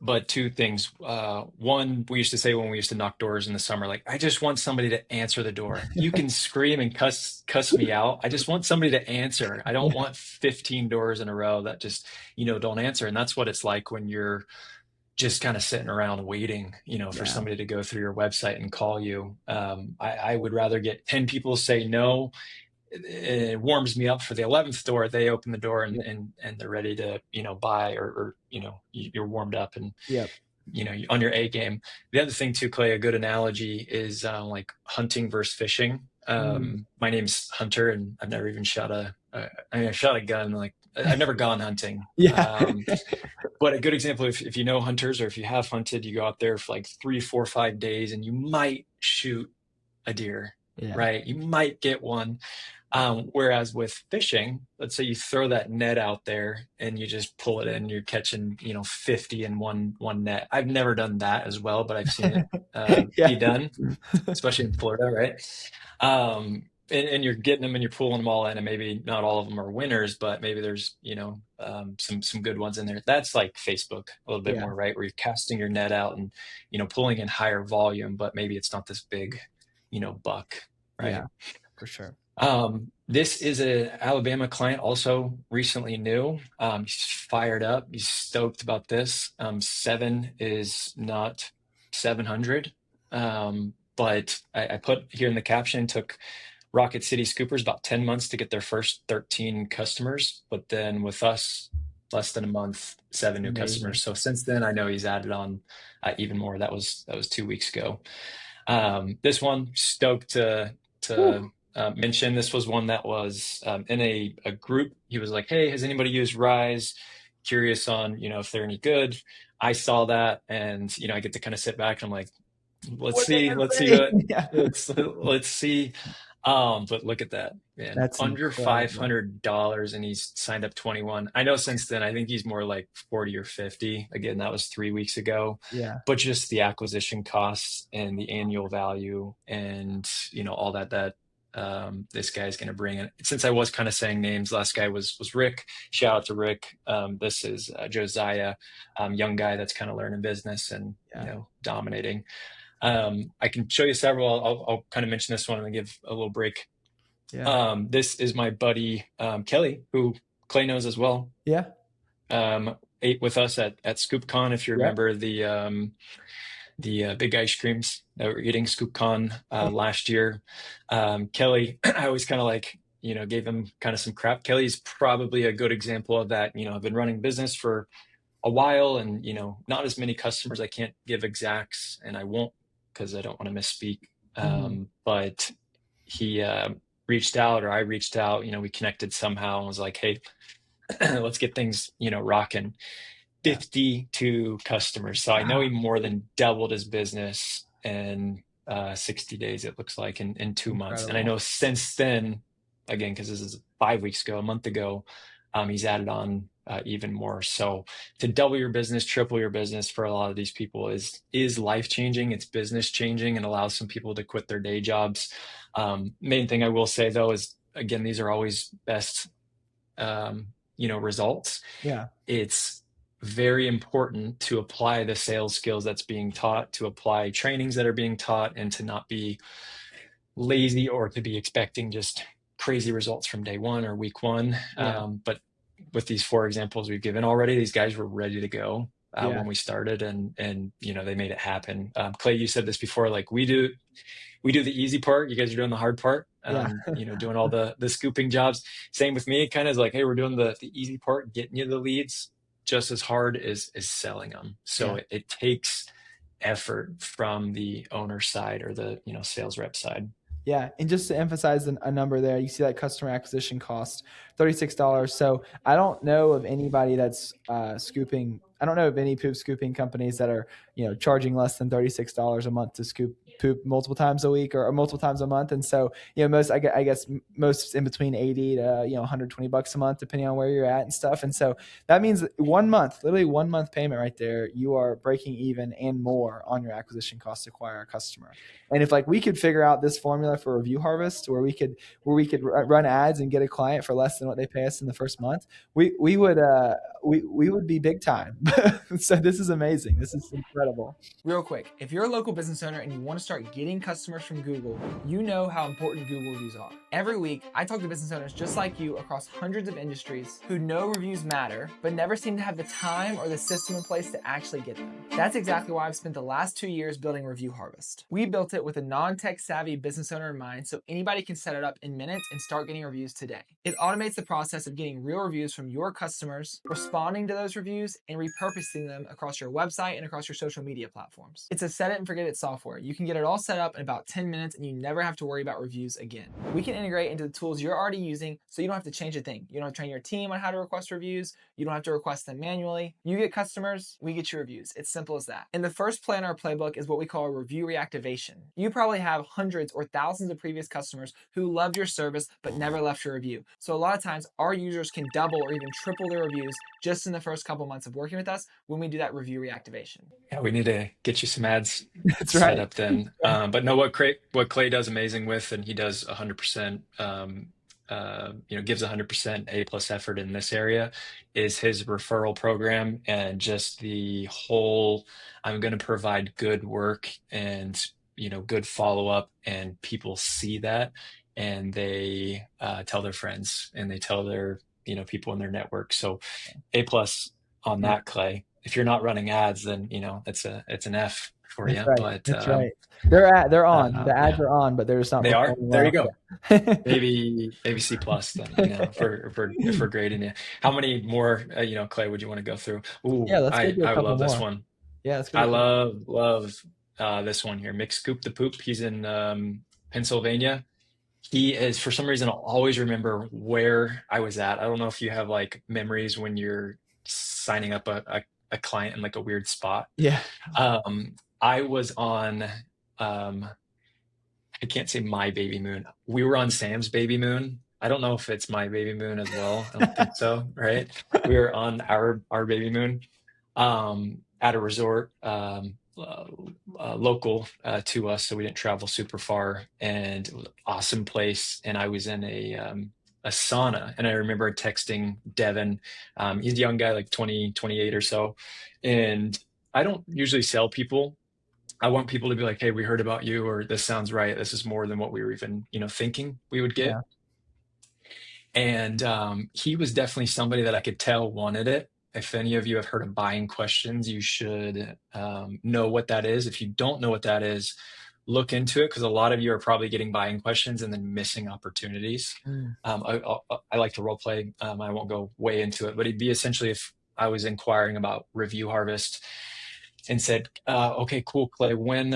But two things. One, we used to say when we used to knock doors in the summer, like, I just want somebody to answer the door. You can scream and cuss me out. I just want somebody to answer. I don't want 15 doors in a row that just, don't answer. And that's what it's like when you're just kind of sitting around waiting, for somebody to go through your website and call you. I would rather get 10 people say no. It warms me up for the 11th door. They open the door and they're ready to, buy or you're warmed up and, on your A game. The other thing too, Clay, a good analogy is like hunting versus fishing. My name's Hunter and I've never even shot I shot a gun. Like I've never gone hunting. But a good example, if you know hunters or if you have hunted, you go out there for like 3, 4, 5 days and you might shoot a deer, right? You might get one. Whereas with fishing, let's say you throw that net out there and you just pull it in, you're catching, 50 in one net. I've never done that as well, but I've seen it be done, especially in Florida, right? And you're getting them and you're pulling them all in, and maybe not all of them are winners, but maybe there's some good ones in there. That's like Facebook a little bit more, right? Where you're casting your net out and pulling in higher volume, but maybe it's not this big buck, right?
Yeah, for sure.
This is an Alabama client, also recently new. He's fired up. He's stoked about this. 7 is not 700, but I put here in the caption, took Rocket City Scoopers about 10 months to get their first 13 customers, but then with us, less than a month, 7 new customers. So since then, I know he's added on even more. That was 2 weeks ago. This one, stoked to mention. This was one that was in a group. He was like, "Hey, has anybody used Rise? Curious on if they're any good." I saw that, and I get to kind of sit back and I'm like, let's see. Let's see. But look at that, man.
That's
under
incredible.
$500 and he's signed up 21. I know since then, I think he's more like 40 or 50. Again, that was 3 weeks ago. But just the acquisition costs and the annual value and, all that this guy's going to bring in. Since I was kind of saying names, last guy was Rick. Shout out to Rick. This is Josiah, young guy that's kind of learning business and, dominating. I can show you several. I'll kind of mention this one and then give a little break. This is my buddy Kelly, who Clay knows as well. Ate with us at ScoopCon, if you remember the big ice creams that we were eating, ScoopCon last year. Kelly, I always kind of like gave him kind of some crap. Kelly's probably a good example of that. I've been running business for a while and not as many customers. I can't give exacts and I won't, because I don't want to misspeak. But he reached out, or I reached out, we connected somehow and was like, "Hey, let's get things, rocking." 52 customers. So I know he more than doubled his business in 60 days, it looks like, in 2 months. And I know since then, again, because this is 5 weeks ago, a month ago, he's added on even more. So to double your business, triple your business for a lot of these people is life-changing. It's business changing and allows some people to quit their day jobs. Main thing I will say though is, again, these are always best, results. It's very important to apply the sales skills that's being taught, to apply trainings that are being taught, and to not be lazy or to be expecting just crazy results from day one or week one. But with these 4 examples we've given already, these guys were ready to go
Yeah.
when we started, and they made it happen. Clay, you said this before, like we do the easy part. You guys are doing the hard part.
Yeah.
Doing all the scooping jobs. Same with me. Kind of like, hey, we're doing the easy part, getting you the leads, just as hard as selling them. So
Yeah.
it takes effort from the owner side or the sales rep side.
Yeah, and just to emphasize a number there, you see that customer acquisition cost, $36. So I don't know of anybody that's scooping. I don't know of any poop scooping companies that are charging less than $36 a month to scoop poop multiple times a week or multiple times a month. And so most I guess most in between 80 to $120 a month, depending on where you're at and stuff. And so that means 1 month, literally 1 month payment right there, you are breaking even and more on your acquisition cost to acquire a customer. And if we could figure out this formula for Review Harvest, where we could run ads and get a client for less than what they pay us in the first month, we would be big time. So this is amazing. This is incredible. Real quick, if you're a local business owner and you want to start getting customers from Google, you know how important Google reviews are. Every week, I talk to business owners just like you across hundreds of industries who know reviews matter, but never seem to have the time or the system in place to actually get them. That's exactly why I've spent the last 2 years building Review Harvest. We built it with a non-tech savvy business owner in mind, so anybody can set it up in minutes and start getting reviews today. It automates the process of getting real reviews from your customers, responding to those reviews, and repurposing them across your website and across your social media platforms. It's a set it and forget it software. You can get it all set up in about 10 minutes and you never have to worry about reviews again. We can integrate into the tools you're already using, so you don't have to change a thing. You don't have to train your team on how to request reviews. You don't have to request them manually. You get customers, we get your reviews. It's simple as that. And the first play in our playbook is what we call a review reactivation. You probably have hundreds or thousands of previous customers who loved your service but never left your review. So a lot of times our users can double or even triple their reviews just in the first couple months of working with us when we do that review reactivation.
Yeah, we need to get you some ads
That's
set
right.
up then. But no, what Clay does amazing with, and he does 100%, gives 100% A+ effort in this area, is his referral program and just the whole, I'm going to provide good work and, good follow-up, and people see that and they tell their friends and they tell their, people in their network. So A+ on
Yeah.
that, Clay. If you're not running ads, then it's an F for
That's
you.
right.
But
That's right. They're on. The ads
yeah,
are on, but they're just not
they are.
performing
There you
well.
go.
Yeah.
Maybe C+ then, for grading you. How many more, Clay, would you want to go through? Ooh,
Yeah, let's go do a
I
couple
love this
more.
one.
Yeah, let's go
I
do a couple.
love this one here. Mick Scoop the Poop. He's in Pennsylvania. He is, for some reason, I'll always remember where I was at. I don't know if you have like memories when you're signing up a client in like a weird spot.
Yeah.
I was on, I can't say My Baby Moon. We were on Sam's Baby Moon. I don't know if it's My Baby Moon as well. I don't think so, right? We were on our Baby Moon at a resort, local to us, so we didn't travel super far, and it was an awesome place. And I was in a sauna, and I remember texting Devin. He's a young guy, like 20, 28 or so, and I don't usually sell people. I want people to be like, "Hey, we heard about you," or "This sounds right. This is more than what we were even, thinking we would
Yeah.
get." And he was definitely somebody that I could tell wanted it. If any of you have heard of buying questions, you should know what that is. If you don't know what that is, look into it, because a lot of you are probably getting buying questions and then missing opportunities.
Mm.
I like to role play. I won't go way into it, but it'd be essentially if I was inquiring about Review Harvest and said, "Okay, cool, Clay. When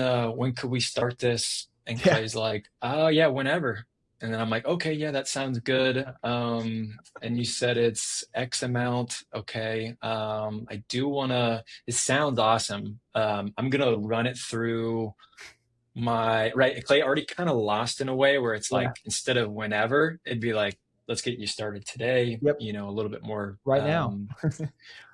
could we start this?" And
Yeah.
Clay's like, "Oh yeah, whenever." And then I'm like, "Okay, yeah, that sounds good. And you said it's X amount. Okay. I do wanna. It sounds awesome. I'm gonna run it through my right." Clay already kind of lost in a way where it's
Yeah.
like instead of whenever, it'd be like, "Let's get you started today."
Yep.
A little bit more.
Right now.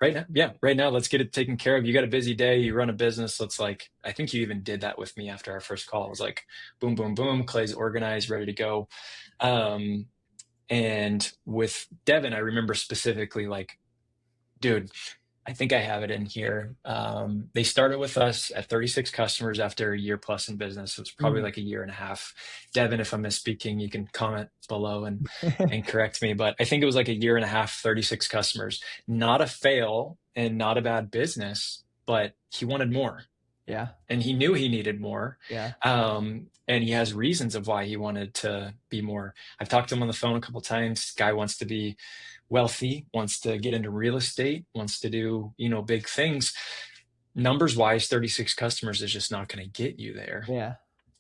Right now, yeah, right now, let's get it taken care of. You got a busy day, you run a business. Let's like, I think you even did that with me after our first call. It was like, boom, boom, boom. Clay's organized, ready to go. Um, and with Devin, I remember specifically like, dude, I think I have it in here. They started with us at 36 customers after a year plus in business. So it's probably
Mm.
like a year and a half. Devin, if I'm misspeaking, you can comment below and correct me. But I think it was like a year and a half, 36 customers. Not a fail and not a bad business, but he wanted more
Yeah.
and he knew he needed more.
Yeah.
And he has reasons of why he wanted to be more. I've talked to him on the phone a couple times. Guy wants to be wealthy, wants to get into real estate, wants to do, big things. Numbers wise, 36 customers is just not going to get you there.
Yeah.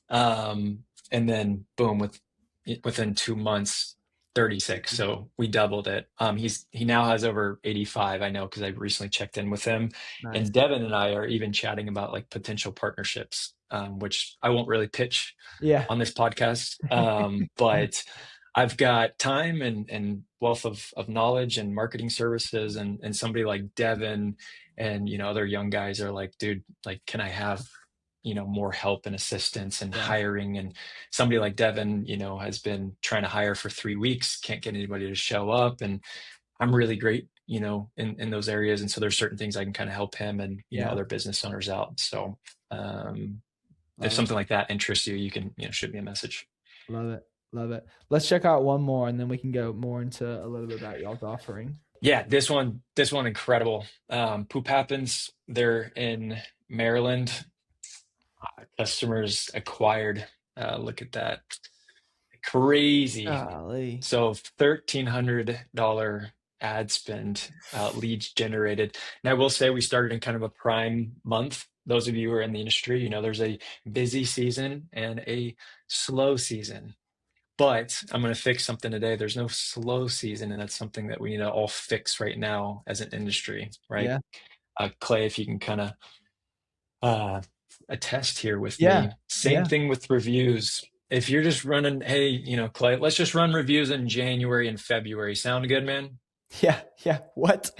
And then boom, within 2 months, 36. So we doubled it. He now has over 85. I know because I recently checked in with him.
Nice.
And Devin and I are even chatting about like potential partnerships, which I won't really pitch
Yeah.
on this podcast. But I've got time and wealth of knowledge and marketing services and somebody like Devin and other young guys are like, dude, like, can I have more help and assistance and
Yeah.
hiring? And somebody like Devin, has been trying to hire for 3 weeks, can't get anybody to show up. And I'm really great, in those areas. And so there's certain things I can kind of help him and,
Yeah.
other business owners out. So if
Love it.
something like that interests you, you can, shoot me a message.
Love it. Love it. Let's check out one more and then we can go more into a little bit about y'all's offering.
Yeah, this one incredible. Poop Happens. They're in Maryland. Customers acquired. Look at that. Crazy.
Golly.
So $1,300 ad spend, leads generated. And I will say we started in kind of a prime month. Those of you who are in the industry, there's a busy season and a slow season. But I'm going to fix something today. There's no slow season, and that's something that we need to all fix right now as an industry, right?
Yeah.
Clay, if you can kind of uh, attest here with
Yeah.
me. Same
Yeah.
thing with reviews. If you're just running, hey, Clay, let's just run reviews in January and February. Sound good, man?
Yeah, yeah. What?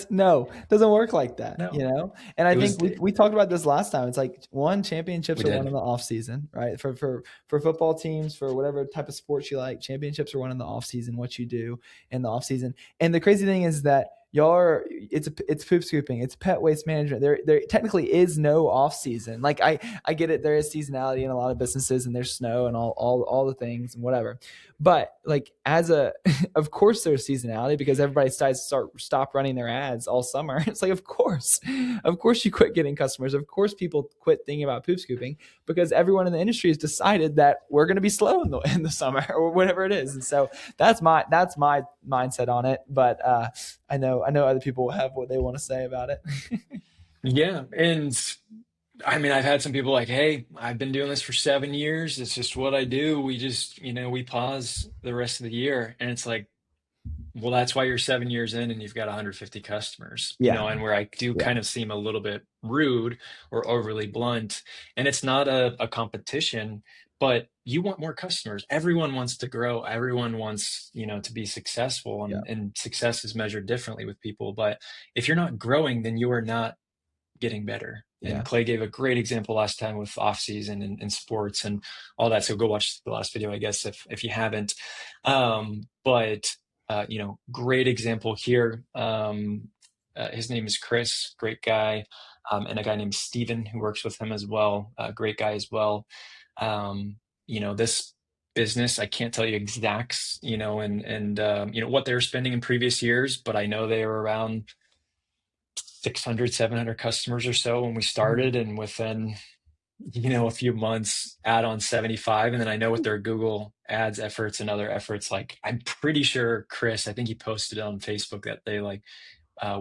No, doesn't work like that,
No,
And I
it
think
was.
we talked about this last time. It's like
We
championships are won
did.
in the off season, right? For football teams, for whatever type of sports you like, championships are won in the off season. What you do in the off season, and the crazy thing is that y'all are it's poop scooping, it's pet waste management. There technically is no off season. Like I get it, there is seasonality in a lot of businesses, and there's snow and all the things and whatever. But like as a of course there's seasonality because everybody decides to stop running their ads all summer. It's like of course you quit getting customers. Of course people quit thinking about poop scooping because everyone in the industry has decided that we're going to be slow in the summer or whatever it is. And so that's my mindset on it. But I know other people have what they want to say about it.
Yeah. And I mean, I've had some people like, hey, I've been doing this for 7 years. It's just what I do. We just, we pause the rest of the year. And it's like, well, that's why you're 7 years in and you've got 150 customers,
Yeah,
and where I do
yeah,
kind of seem a little bit rude or overly blunt. And it's not a competition, but you want more customers. Everyone wants to grow. Everyone wants, to be successful,
yeah,
and success is measured differently with people. But if you're not growing, then you are not getting better. And
yeah,
Clay gave a great example last time with off season and sports and all that. So go watch the last video, I guess, if you haven't. But great example here. His name is Chris, great guy, and a guy named Steven who works with him as well, great guy as well. This business, I can't tell you exacts, and what they were spending in previous years, but I know they were around 600, 700 customers or so when we
Mhm.
started, and within a few months add on 75. And then I know with their Google ads efforts and other efforts, like I'm pretty sure Chris, I think he posted on Facebook that they like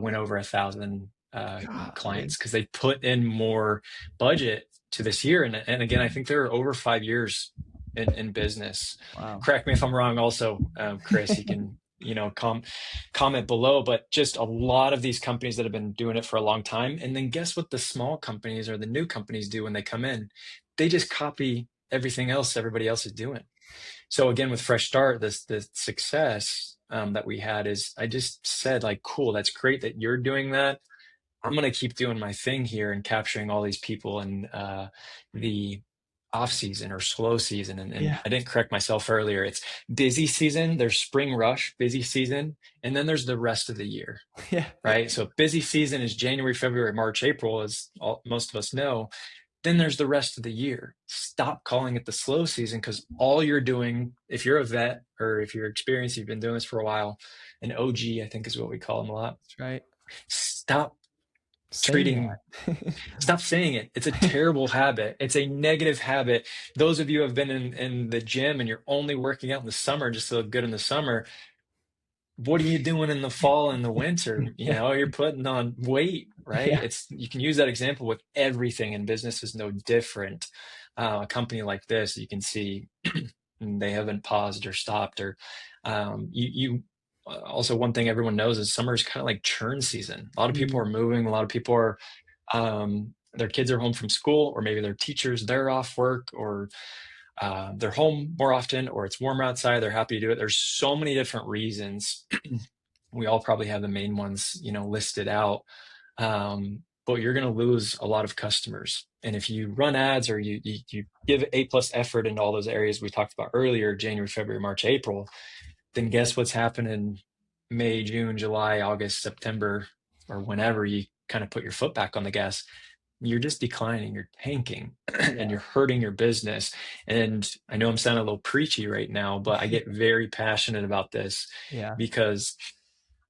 went over 1,000
Golly.
clients because they put in more budget to this year. And again, I think they're over 5 years in business.
Wow.
Correct me if I'm wrong. Also, Chris, you can comment below. But just a lot of these companies that have been doing it for a long time, and then guess what the small companies or the new companies do when they come in? They just copy everything else everybody else is doing. So again, with Fresh Start, the success that we had is I just said like, cool, that's great that you're doing that. I'm gonna keep doing my thing here and capturing all these people and the off season or slow season. And
Yeah.
I didn't correct myself earlier. It's busy season, there's spring rush, busy season, and then there's the rest of the year,
Yeah.
right? So busy season is January, February, March, April, as most of us know. Then there's the rest of the year. Stop calling it the slow season, because all you're doing, if you're a vet or if you're experienced, you've been doing this for a while, an OG, I think is what we call them a lot.
That's right.
Stop
Saying
treating
that.
Stop saying it. It's a terrible habit. It's a negative habit. Those of you who have been in the gym and you're only working out in the summer just to look good in the summer, what are you doing in the fall and the winter?
Yeah.
You're putting on weight, right?
Yeah.
You can use that example with everything, and business is no different. A company like this, you can see they haven't paused or stopped, or you also, one thing everyone knows is summer is kind of like churn season. A lot of people are
Mm.
moving. A lot of people are their kids are home from school, or maybe their teachers, they're off work, or they're home more often, or it's warmer outside, they're happy to do it. There's so many different reasons. We all probably have the main ones, listed out. But you're going to lose a lot of customers. And if you run ads, or you give A+ effort into all those areas we talked about earlier, January, February, March, April, then guess what's happening May, June, July, August, September, or whenever you kind of put your foot back on the gas. You're just declining, you're tanking, and
Yeah.
you're hurting your business. And I know I'm sounding a little preachy right now, but I get very passionate about this,
Yeah.
because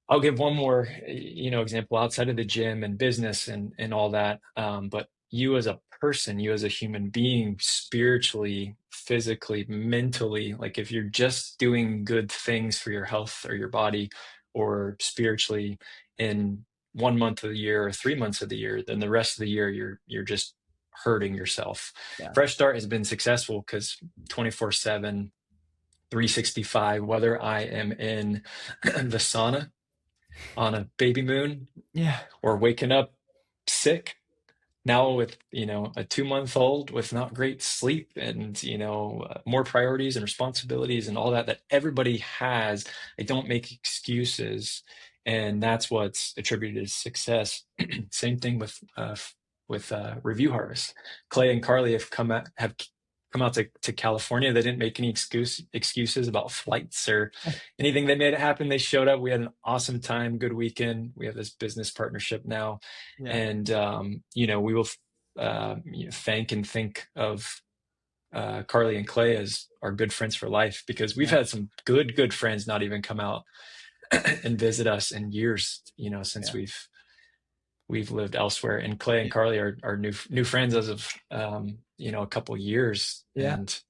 I'll give one more, example outside of the gym and business and all that. But you as a person, you as a human being, spiritually, physically, mentally, like if you're just doing good things for your health or your body or spiritually in 1 month of the year or 3 months of the year, then the rest of the year you're just hurting yourself.
Yeah.
Fresh Start has been successful because 24/7, 365, whether I am in the sauna on a baby moon
Yeah.
or waking up sick now with a 2-month-old with not great sleep and more priorities and responsibilities and all that everybody has. I don't make excuses, and that's what's attributed to success. Same thing with Review Harvest. Clay and Carly have come out to California. They didn't make any excuses about flights or anything. They made it happen. They showed up. We had an awesome time, good weekend. We have this business partnership now,
Yeah.
and we will thank and think of Carly and Clay as our good friends for life, because we've
Yeah.
had some good friends not even come out and visit us in years, since
Yeah.
we've lived elsewhere. And Clay and Carly are new friends as of a couple years,
Yeah.
and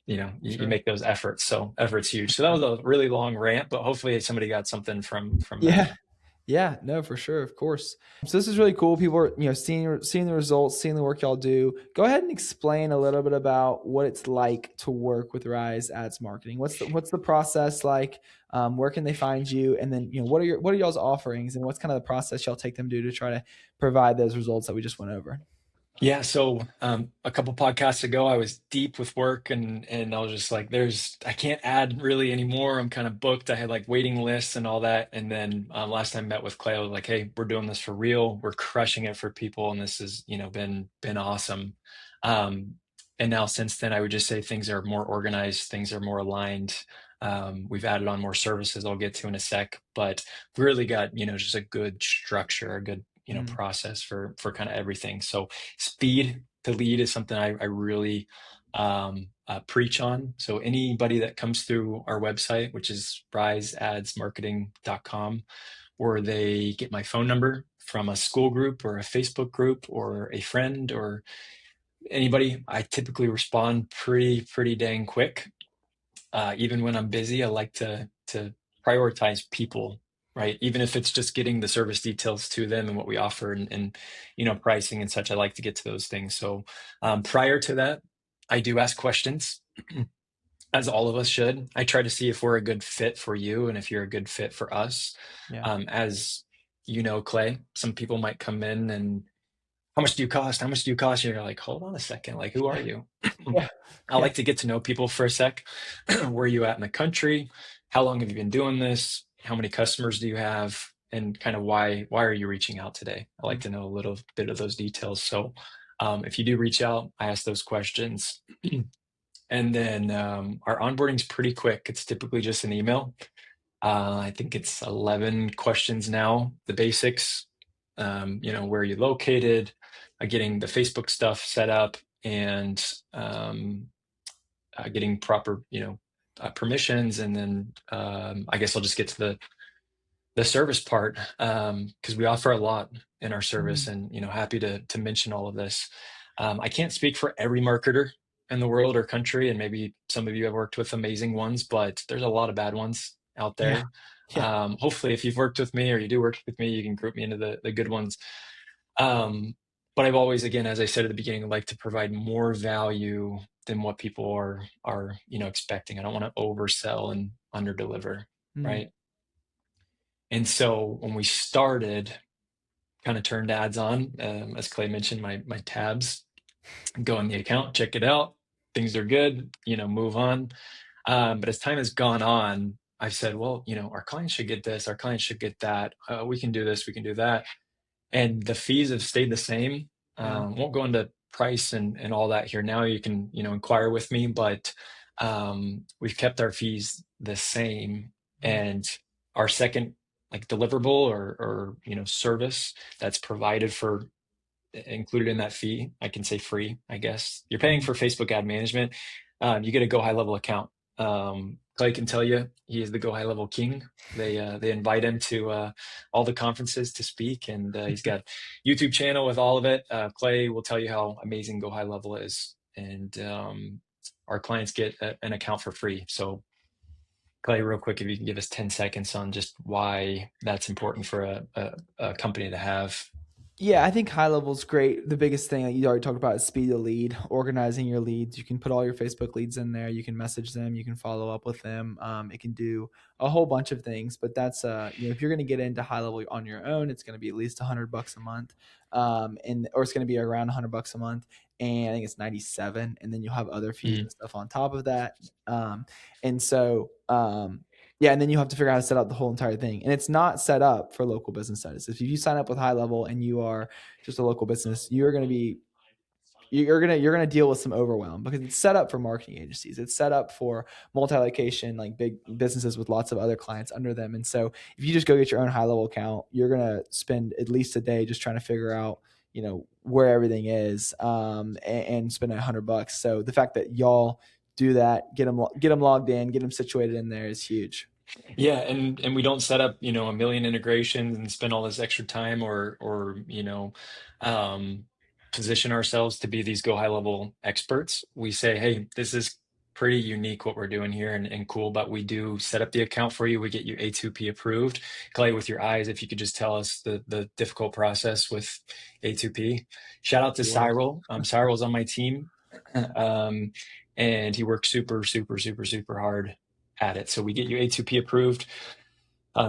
you
Sure.
make those efforts. So effort's huge. So that was a really long rant, but hopefully somebody got something from that.
Yeah. Yeah, no, for sure, of course. So this is really cool. People are, seeing the results, seeing the work y'all do. Go ahead and explain a little bit about what it's like to work with Rise Ads Marketing. What's the process like? Where can they find you? And then, what are y'all's offerings, and what's kind of the process y'all take them to try to provide those results that we just went over?
Yeah, so a couple podcasts ago, I was deep with work, and I was just like, I can't add really anymore. I'm kind of booked. I had like waiting lists and all that. And then last time I met with Clay, I was like, hey, we're doing this for real. We're crushing it for people, and this has been awesome. Um, and now since then, I would just say things are more organized, things are more aligned. We've added on more services I'll get to in a sec, but we really got just a good structure, a good
Mm.
process for kind of everything. So speed to lead is something I really preach on. So anybody that comes through our website, which is riseadsmarketing.com, or they get my phone number from a school group or a Facebook group or a friend or anybody, I typically respond pretty dang quick. Even when I'm busy, I like to prioritize people, right? Even if it's just getting the service details to them and what we offer, and pricing and such. I like to get to those things. So prior to that, I do ask questions, as all of us should. I try to see if we're a good fit for you and if you're a good fit for us.
Yeah.
As Clay, some people might come in and, how much do you cost? How much do you cost? You're like, hold on a second. Like, who are you?
Yeah.
I
Yeah.
like to get to know people for a sec. Where are you at in the country? How long have you been doing this? How many customers do you have? And kind of why are you reaching out today? I like to know a little bit of those details. So If you do reach out, I ask those questions. And then our onboarding's pretty quick. It's typically just an email. I think it's 11 questions now, the basics, where are you located, getting the Facebook stuff set up, and getting proper, permissions. And then I guess I'll just get to the service part, because we offer a lot in our service,
Mhm.
and happy to mention all of this. I can't speak for every marketer in the world or country, and maybe some of you have worked with amazing ones, but there's a lot of bad ones out
Yeah.
there.
Yeah.
Hopefully, if you've worked with me or you do work with me, you can group me into the good ones. Um, but I've always, again, as I said at the beginning, like to provide more value than what people are expecting. I don't want to oversell and underdeliver,
Mm.
right? And so when we started, kind of turned ads on, as Clay mentioned, my tabs, go on the account, check it out. Things are good, move on. But as time has gone on, I've said, well, our clients should get this, our clients should get that. We can do this, we can do that. And the fees have stayed the same.
Yeah.
Won't go into price and all that here now. You can, inquire with me, but we've kept our fees the same.
Mm.
And our second like deliverable or service that's provided for included in that fee, I can say free, I guess. You're paying
Mhm.
for Facebook ad management. You get a Go High Level account. Clay can tell you he is the Go High Level king. They invite him to all the conferences to speak, and he's got YouTube channel with all of it. Clay will tell you how amazing Go High Level is, and our clients get an account for free. So Clay, real quick, if you can give us 10 seconds on just why that's important for a company to have.
Yeah, I think high level is great. The biggest thing that you already talked about is speed of lead, organizing your leads. You can put all your Facebook leads in there. You can message them. You can follow up with them. It can do a whole bunch of things. But that's if you're going to get into high level on your own, it's going to be at least $100 a month, and or it's going to be around $100 a month. And I think it's 97, and then you'll have other fees
Mhm.
and stuff on top of that. And so yeah, and then you have to figure out how to set up the whole entire thing. And it's not set up for local business status. If you sign up with high level and you are just a local business, you're gonna deal with some overwhelm because it's set up for marketing agencies. It's set up for multi-location, like big businesses with lots of other clients under them. And so if you just go get your own high level account, you're gonna spend at least a day just trying to figure out, where everything is, and spend $100. So the fact that y'all do that, get them logged in, get them situated in there is huge.
Yeah, and we don't set up, a million integrations and spend all this extra time or um, position ourselves to be these go high level experts. We say, hey, this is pretty unique what we're doing here and cool, but we do set up the account for you. We get you A2P approved. Clay, with your eyes, if you could just tell us the difficult process with A2P. Shout out to
Yeah.
Cyril. Cyril's on my team. Um, and he works super, super, super, super hard at it. So we get you A2P approved,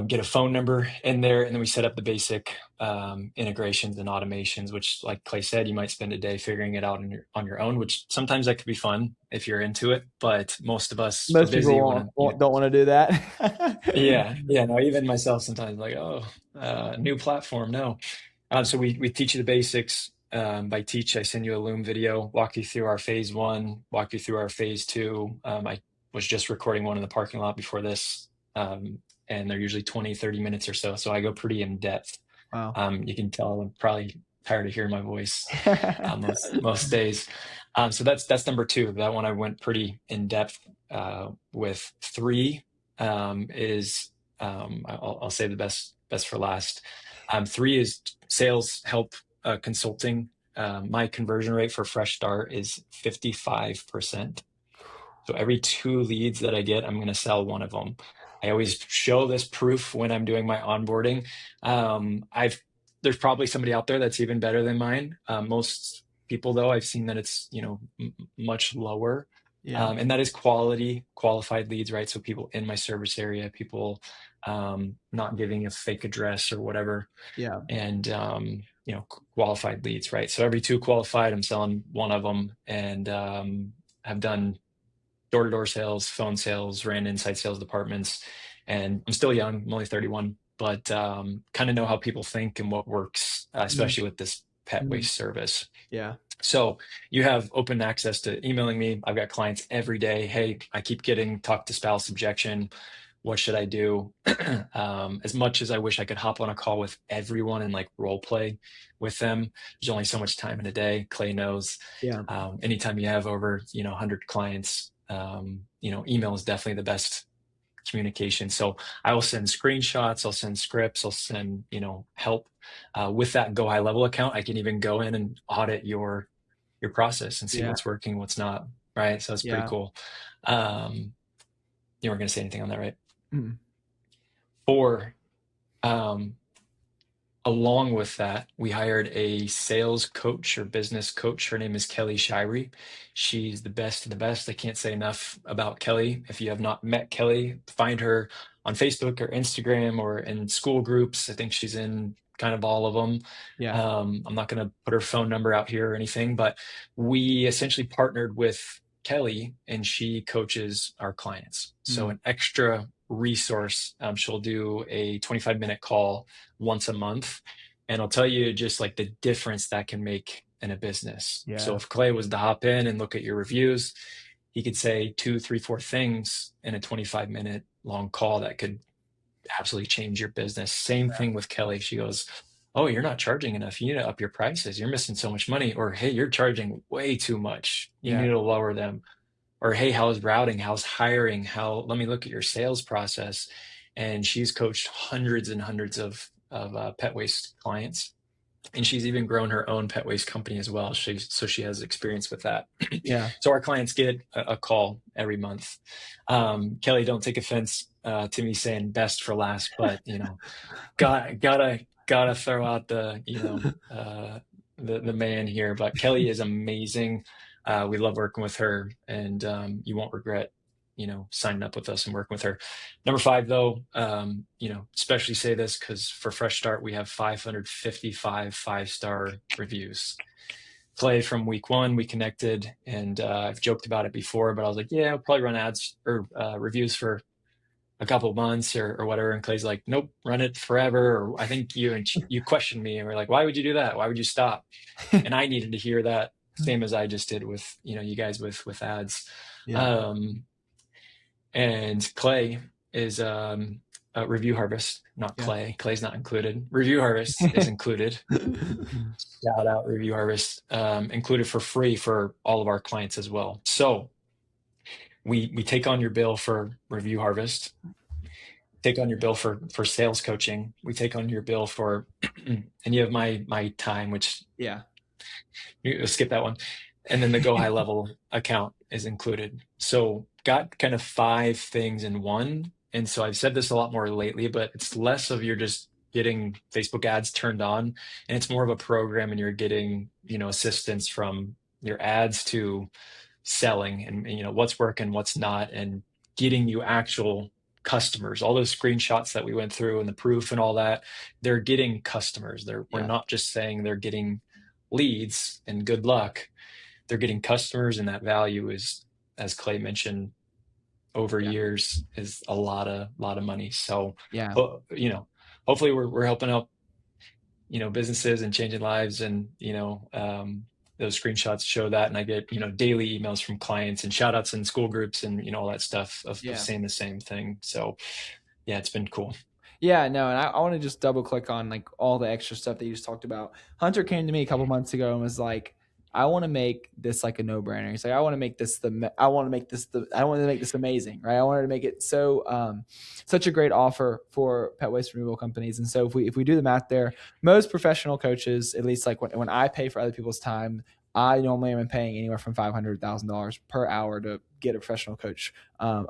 get a phone number in there, and then we set up the basic integrations and automations. Which, like Clay said, you might spend a day figuring it out on your own. Which sometimes that could be fun if you're into it, but most of us are
Most people
busy. Want to,
don't want to do that.
yeah, yeah. No, even myself sometimes like, oh, new platform, no. So we teach you the basics. By teach, I send you a Loom video, walk you through our phase one, walk you through our phase two. I was just recording one in the parking lot before this, and they're usually 20, 30 minutes or so. So I go pretty in depth.
Wow.
You can tell I'm probably tired of hearing my voice most days. So that's number two. That one I went pretty in depth with. Three is I'll say the best for last. Three is sales help consulting. My conversion rate for Fresh Start is 55%. So every two leads that I get, I'm going to sell one of them. I always show this proof when I'm doing my onboarding. I've There's probably somebody out there that's even better than mine. Most people, though, I've seen that it's much lower,
Yeah.
and that is qualified leads, right? So people in my service area, people not giving a fake address or whatever,
Yeah.
and qualified leads, right? So every two qualified, I'm selling one of them, and have done door-to-door sales, phone sales, ran inside sales departments, and I'm still young. I'm only 31, but kind of know how people think and what works,
Mm.
especially with this pet
Mm.
waste service.
Yeah.
So you have open access to emailing me. I've got clients every day. Hey, I keep getting talk to spouse objection. What should I do? As much as I wish I could hop on a call with everyone and like role play with them, there's only so much time in a day. Clay knows.
Yeah.
Anytime you have over 100 clients, email is definitely the best communication. So I will send screenshots, I'll send scripts, I'll send help with that Go High Level account. I can even go in and audit your process and see
Yeah.
what's working, what's not. Right. So it's pretty
Yeah.
cool. You weren't going to say anything on that, right?
Mm.
Or along with that, we hired a sales coach or business coach. Her name is Kelly Shirey. She's the best of the best. I can't say enough about Kelly. If you have not met Kelly, find her on Facebook or Instagram or in school groups. I think she's in kind of all of them.
Yeah.
I'm not going to put her phone number out here or anything, but we essentially partnered with Kelly and she coaches our clients. So an extra resource, she'll do a 25-minute call once a month. And I'll tell you just like the difference that can make in a business.
Yeah.
So if Clay was to hop in and look at your reviews, he could say 2, 3, 4 things in a 25-minute long call that could absolutely change your business. Same thing with Kelly. She goes, oh, you're not charging enough. You need to up your prices. You're missing so much money. Or, hey, you're charging way too much. You need to lower them. Or, hey, how's routing? How's hiring? Let me look at your sales process. And she's coached hundreds and hundreds of pet waste clients. And she's even grown her own pet waste company as well. So she has experience with that.
Yeah.
So our clients get a call every month. Kelly, don't take offense to me saying best for last, but gotta throw out the man here. But Kelly is amazing. We love working with her, and you won't regret signing up with us and working with her. Number 5, though, especially say this because for Fresh Start, we have 555 5-star reviews. Clay, from week 1, we connected, and I've joked about it before, but I was like, yeah, I'll probably run ads or reviews for a couple of months or whatever. And Clay's like, nope, run it forever. Or I think you questioned me and we're like, why would you do that? Why would you stop? And I needed to hear that, same as I just did with you guys with ads.
Yeah.
And Clay is Review Harvest, not Clay. Clay's not included. Review Harvest is included. Shout out Review Harvest, included for free for all of our clients as well. So we take on your bill for Review Harvest, take on your bill for sales coaching. We take on your bill for, and you have my time, which you skip that one. And then the Go High Level account is included. So got kind of 5 things in one. And so I've said this a lot more lately, but it's less of you're just getting Facebook ads turned on, and it's more of a program, and you're getting, assistance from your ads to selling and what's working, what's not, and getting you actual customers. All those screenshots that we went through and the proof and all that, they're getting customers. We're not just saying they're getting leads and good luck. They're getting customers, and that value is, as Clay mentioned, over years is a lot of money. So, hopefully we're helping out, businesses and changing lives, and, those screenshots show that. And I get, daily emails from clients and shout outs in school groups and, all that stuff of saying the same thing. So yeah, it's been cool.
Yeah, no, and I want to just double click on like all the extra stuff that you just talked about. Hunter came to me a couple months ago and was like, I want to make this like a no-brainer. He's like, I want to make this amazing, right? I wanted to make it so such a great offer for pet waste removal companies. And so if we do the math there, most professional coaches, at least like when I pay for other people's time, I normally am paying anywhere from $500,000 per hour to get a professional coach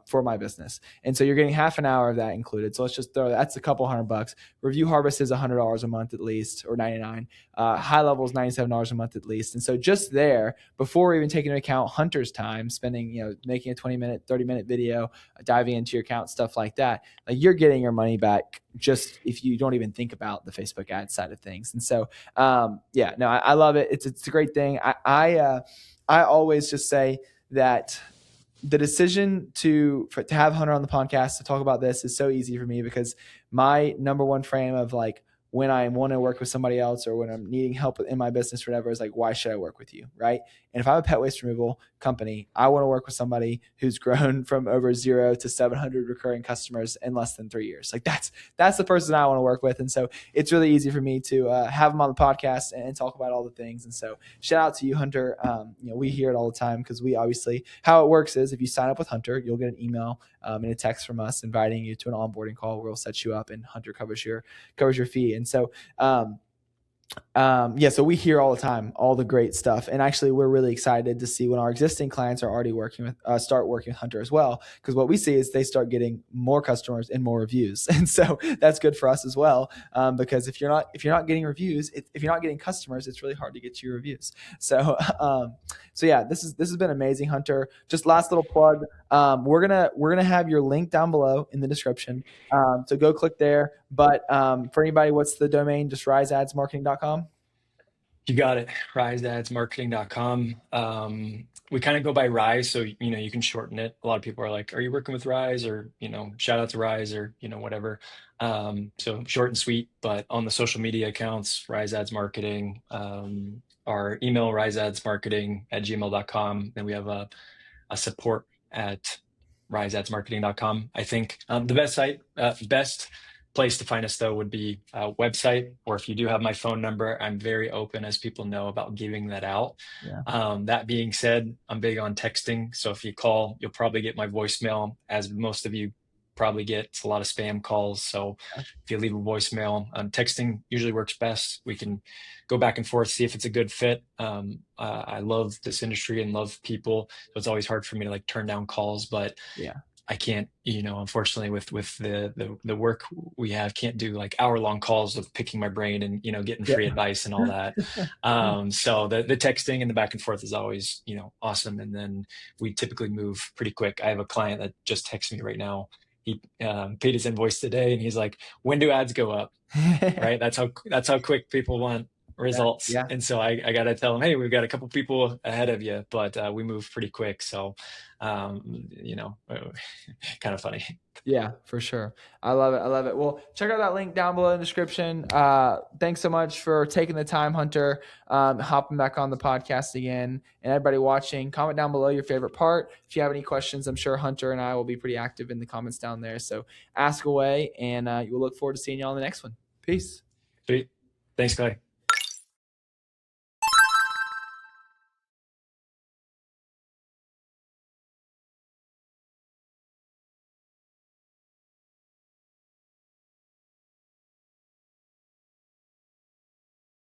for my business. And so you're getting half an hour of that included. So let's just throw that's a couple $100. Review Harvest is $100 a month at least, or $99. High Level is $97 a month at least. And so just there, before even taking into account Hunter's time, spending, making a 20-minute, 30-minute video, diving into your account, stuff like that, like you're getting your money back just if you don't even think about the Facebook ad side of things. And so, I love it. It's a great thing. I always just say that the decision to have Hunter on the podcast to talk about this is so easy for me because my number one frame of like when I want to work with somebody else or when I'm needing help in my business or whatever, is like, why should I work with you? Right. And if I'm a pet waste removal company, I want to work with somebody who's grown from over 0 to 700 recurring customers in less than 3 years. Like that's the person I want to work with. And so it's really easy for me to have them on the podcast and talk about all the things. And so shout out to you, Hunter. We hear it all the time because we obviously, how it works is if you sign up with Hunter, you'll get an email and a text from us inviting you to an onboarding call where we'll set you up and Hunter covers your fee. And so so we hear all the time all the great stuff, and actually we're really excited to see when our existing clients are already working with start working with Hunter as well, because what we see is they start getting more customers and more reviews, and so that's good for us as well, because if you're not getting reviews, if you're not getting customers, it's really hard to get your reviews. So yeah, this has been amazing, Hunter. Just last little plug, we're gonna have your link down below in the description, so go click there. But for anybody, what's the domain? Just riseadsmarketing.com.
You got it. riseadsmarketing.com. We kind of go by Rise, so you can shorten it. A lot of people are like, "Are you working with Rise?" Or shout out to Rise, or whatever. So short and sweet. But on the social media accounts, Rise Ads Marketing. Our email, riseadsmarketing@gmail.com. Then we have a support at riseadsmarketing.com. I think the best place to find us, though, would be a website, or if you do have my phone number, I'm very open, as people know, about giving that out.
Yeah.
That being said, I'm big on texting. So if you call, you'll probably get my voicemail, as most of you probably get. It's a lot of spam calls. So if you leave a voicemail, texting usually works best. We can go back and forth, see if it's a good fit. I love this industry and love people. So it's always hard for me to turn down calls, but
yeah.
I can't, unfortunately with the work we have, can't do hour-long calls of picking my brain and, getting free advice and all that. So the texting and the back and forth is always, awesome. And then we typically move pretty quick. I have a client that just texted me right now. He paid his invoice today and he's like, when do ads go up? Right. That's how quick people want results.
Yeah.
And so I got to tell them, hey, we've got a couple people ahead of you, but we move pretty quick. So, kind of funny.
Yeah, for sure. I love it. Well, check out that link down below in the description. Thanks so much for taking the time, Hunter, hopping back on the podcast again. And everybody watching, comment down below your favorite part. If you have any questions, I'm sure Hunter and I will be pretty active in the comments down there. So ask away, and we'll look forward to seeing you on the next one. Peace.
Sweet. Thanks, Clay.